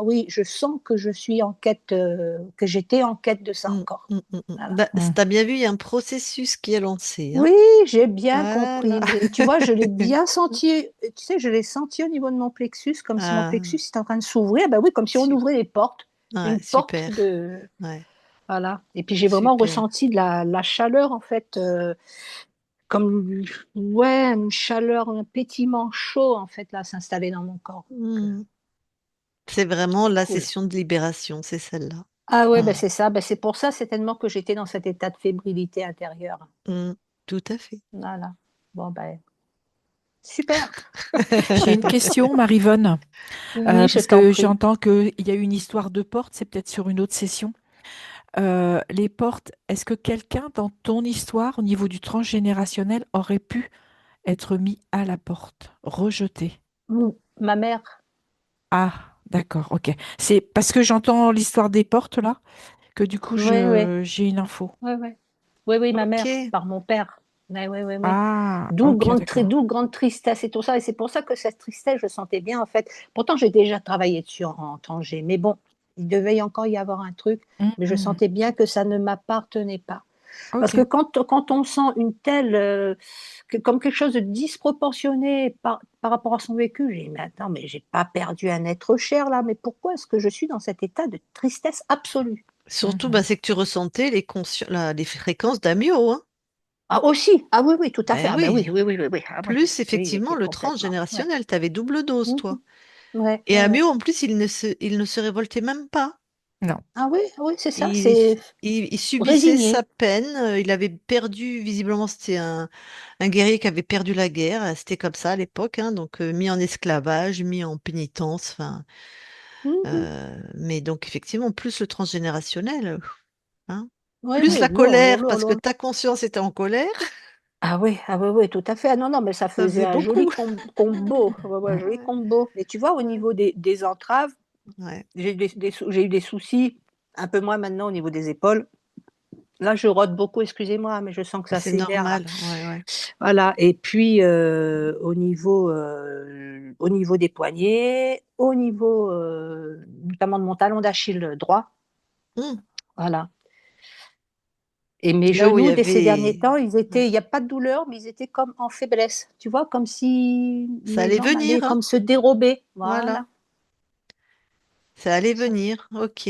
oui, je sens que je suis en quête, que j'étais en quête de ça Mm, encore. mm, mm, mm. Voilà. Bah, Hmm. t'as bien vu, il y a un processus qui est lancé, hein. Oui, j'ai bien Voilà. compris. Tu vois, je l'ai bien senti. Tu sais, je l'ai senti au niveau de mon plexus, comme si mon Ah, plexus était en train de s'ouvrir. Ben oui, comme si on su- ouvrait les portes, ouais, une porte super. de. Ouais, Voilà. Et puis j'ai vraiment super. ressenti la chaleur, en fait, comme, ouais, une chaleur, un pétillement chaud, en fait, là, s'installer dans mon corps. Donc, Mm. C'est vraiment c'était la cool. session de libération, c'est celle-là. Ah ouais, ben Mm. c'est ça. Ben c'est pour ça, certainement, que j'étais dans cet état de fébrilité intérieure. Mm. Tout à fait. Voilà. Bon, ben, super. J'ai une question, Marivonne, Oui, je parce t'en que prie. j'entends qu'il y a une histoire de porte, c'est peut-être sur une autre session. Les portes, est-ce que quelqu'un dans ton histoire, au niveau du transgénérationnel, aurait pu être mis à la porte, rejeté? Ma mère. Ah, d'accord, ok. C'est parce que j'entends l'histoire des portes là, que du coup Oui, oui. j'ai une info. Oui, oui. Oui, oui, ma mère, Ok. par mon père. Oui, oui, oui, oui. Ah, ok, d'accord. D'où grande tristesse et tout ça. Et c'est pour ça que cette tristesse, je sentais bien, en fait. Pourtant, j'ai déjà travaillé dessus en Tanger. Mais bon, il devait encore y avoir un truc. Mais je Mhm. sentais bien que ça ne m'appartenait pas. Parce que Ok. quand on sent une telle, comme quelque chose de disproportionné par rapport à son vécu, j'ai dit, mais attends, mais j'ai pas perdu un être cher là, mais pourquoi est-ce que je suis dans cet état de tristesse absolue? Surtout, bah, Mhm. c'est que tu ressentais les fréquences d'Amio, hein. Ah aussi, ah oui, oui, tout à fait. Ben Ah ben oui. oui, oui, oui, oui, oui. Ah oui, Plus oui, il effectivement était le complètement. Ouais. transgénérationnel, t'avais double dose, toi. Mhm. Ouais, Et ouais, ouais. Amio, en plus, il ne se révoltait même pas. Non. Ah oui, oui, c'est ça, Il, c'est il subissait sa résigné. peine. Il avait perdu, visiblement, c'était un guerrier qui avait perdu la guerre. C'était comme ça à l'époque, hein, donc mis en esclavage, mis en pénitence. Enfin, Mhm. mais donc effectivement, plus le transgénérationnel, hein, Oui, plus oui, la lourd, lourd, colère, lourd, parce que lourd. ta conscience était en colère, Ah oui, oui, tout à fait. Ah non, non, mais ça ça faisait faisait un joli beaucoup. combo. Ouais, ouais, joli Ouais, combo. Mais tu vois, au ouais, niveau des entraves, ouais. j'ai eu des soucis, un peu moins maintenant au niveau des épaules. Là, je rote beaucoup, excusez-moi, mais je sens que Bah, ça c'est s'énerve là. normal. Ouais, ouais. Voilà. Et puis au niveau des poignets, au niveau notamment de mon talon d'Achille droit. Hmm. Voilà. Et mes Là où il y genoux, de ces derniers avait, temps, ils étaient, ouais. il n'y a pas de douleur, mais ils étaient comme en faiblesse. Tu vois, comme si Ça mes allait jambes venir, allaient hein. comme se dérober. Voilà. Voilà. Ça allait Ça. venir. Ok.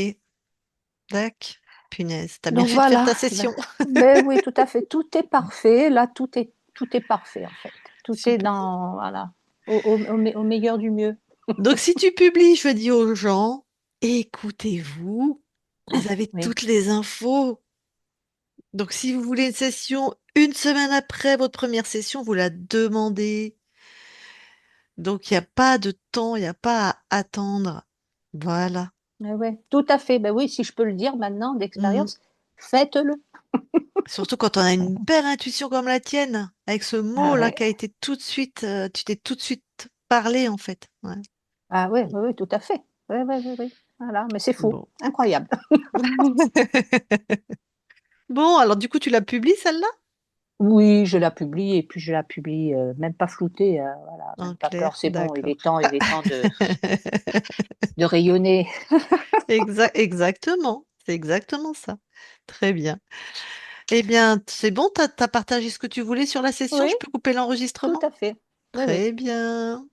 Tac. Punaise, t'as bien Donc fait de faire voilà. ta Ben, session. ben oui, tout à fait. Tout est parfait. Là, tout est parfait en fait. Tout est Super. dans, voilà, au meilleur du mieux. Donc, si tu publies, je dis aux gens, écoutez-vous, vous avez Oui. toutes les infos. Donc, si vous voulez une session une semaine après votre première session, vous la demandez. Donc, il n'y a pas de temps, il n'y a pas à attendre. Voilà. Ouais, ouais, tout à fait. Ben oui, si je peux le dire maintenant Mhm. d'expérience, faites-le. Surtout quand on a une belle intuition comme la tienne, avec ce Ah mot-là ouais. qui a été tout de suite, tu t'es tout de suite parlé, en fait. Ouais. Ah ouais, oui, oui, tout à fait. Oui, oui, oui, oui. Voilà, mais c'est fou, Bon. incroyable. Bon, alors du coup, tu la publies, celle-là? Oui, je la publie et puis je la publie, même pas floutée, voilà, même En pas peur, clair, c'est bon, d'accord. il est temps de rayonner. Exactement, c'est exactement ça. Très bien. Eh bien, c'est bon, t'as partagé ce que tu voulais sur la session, Oui, je peux couper tout l'enregistrement? à fait. Oui, oui. Très bien.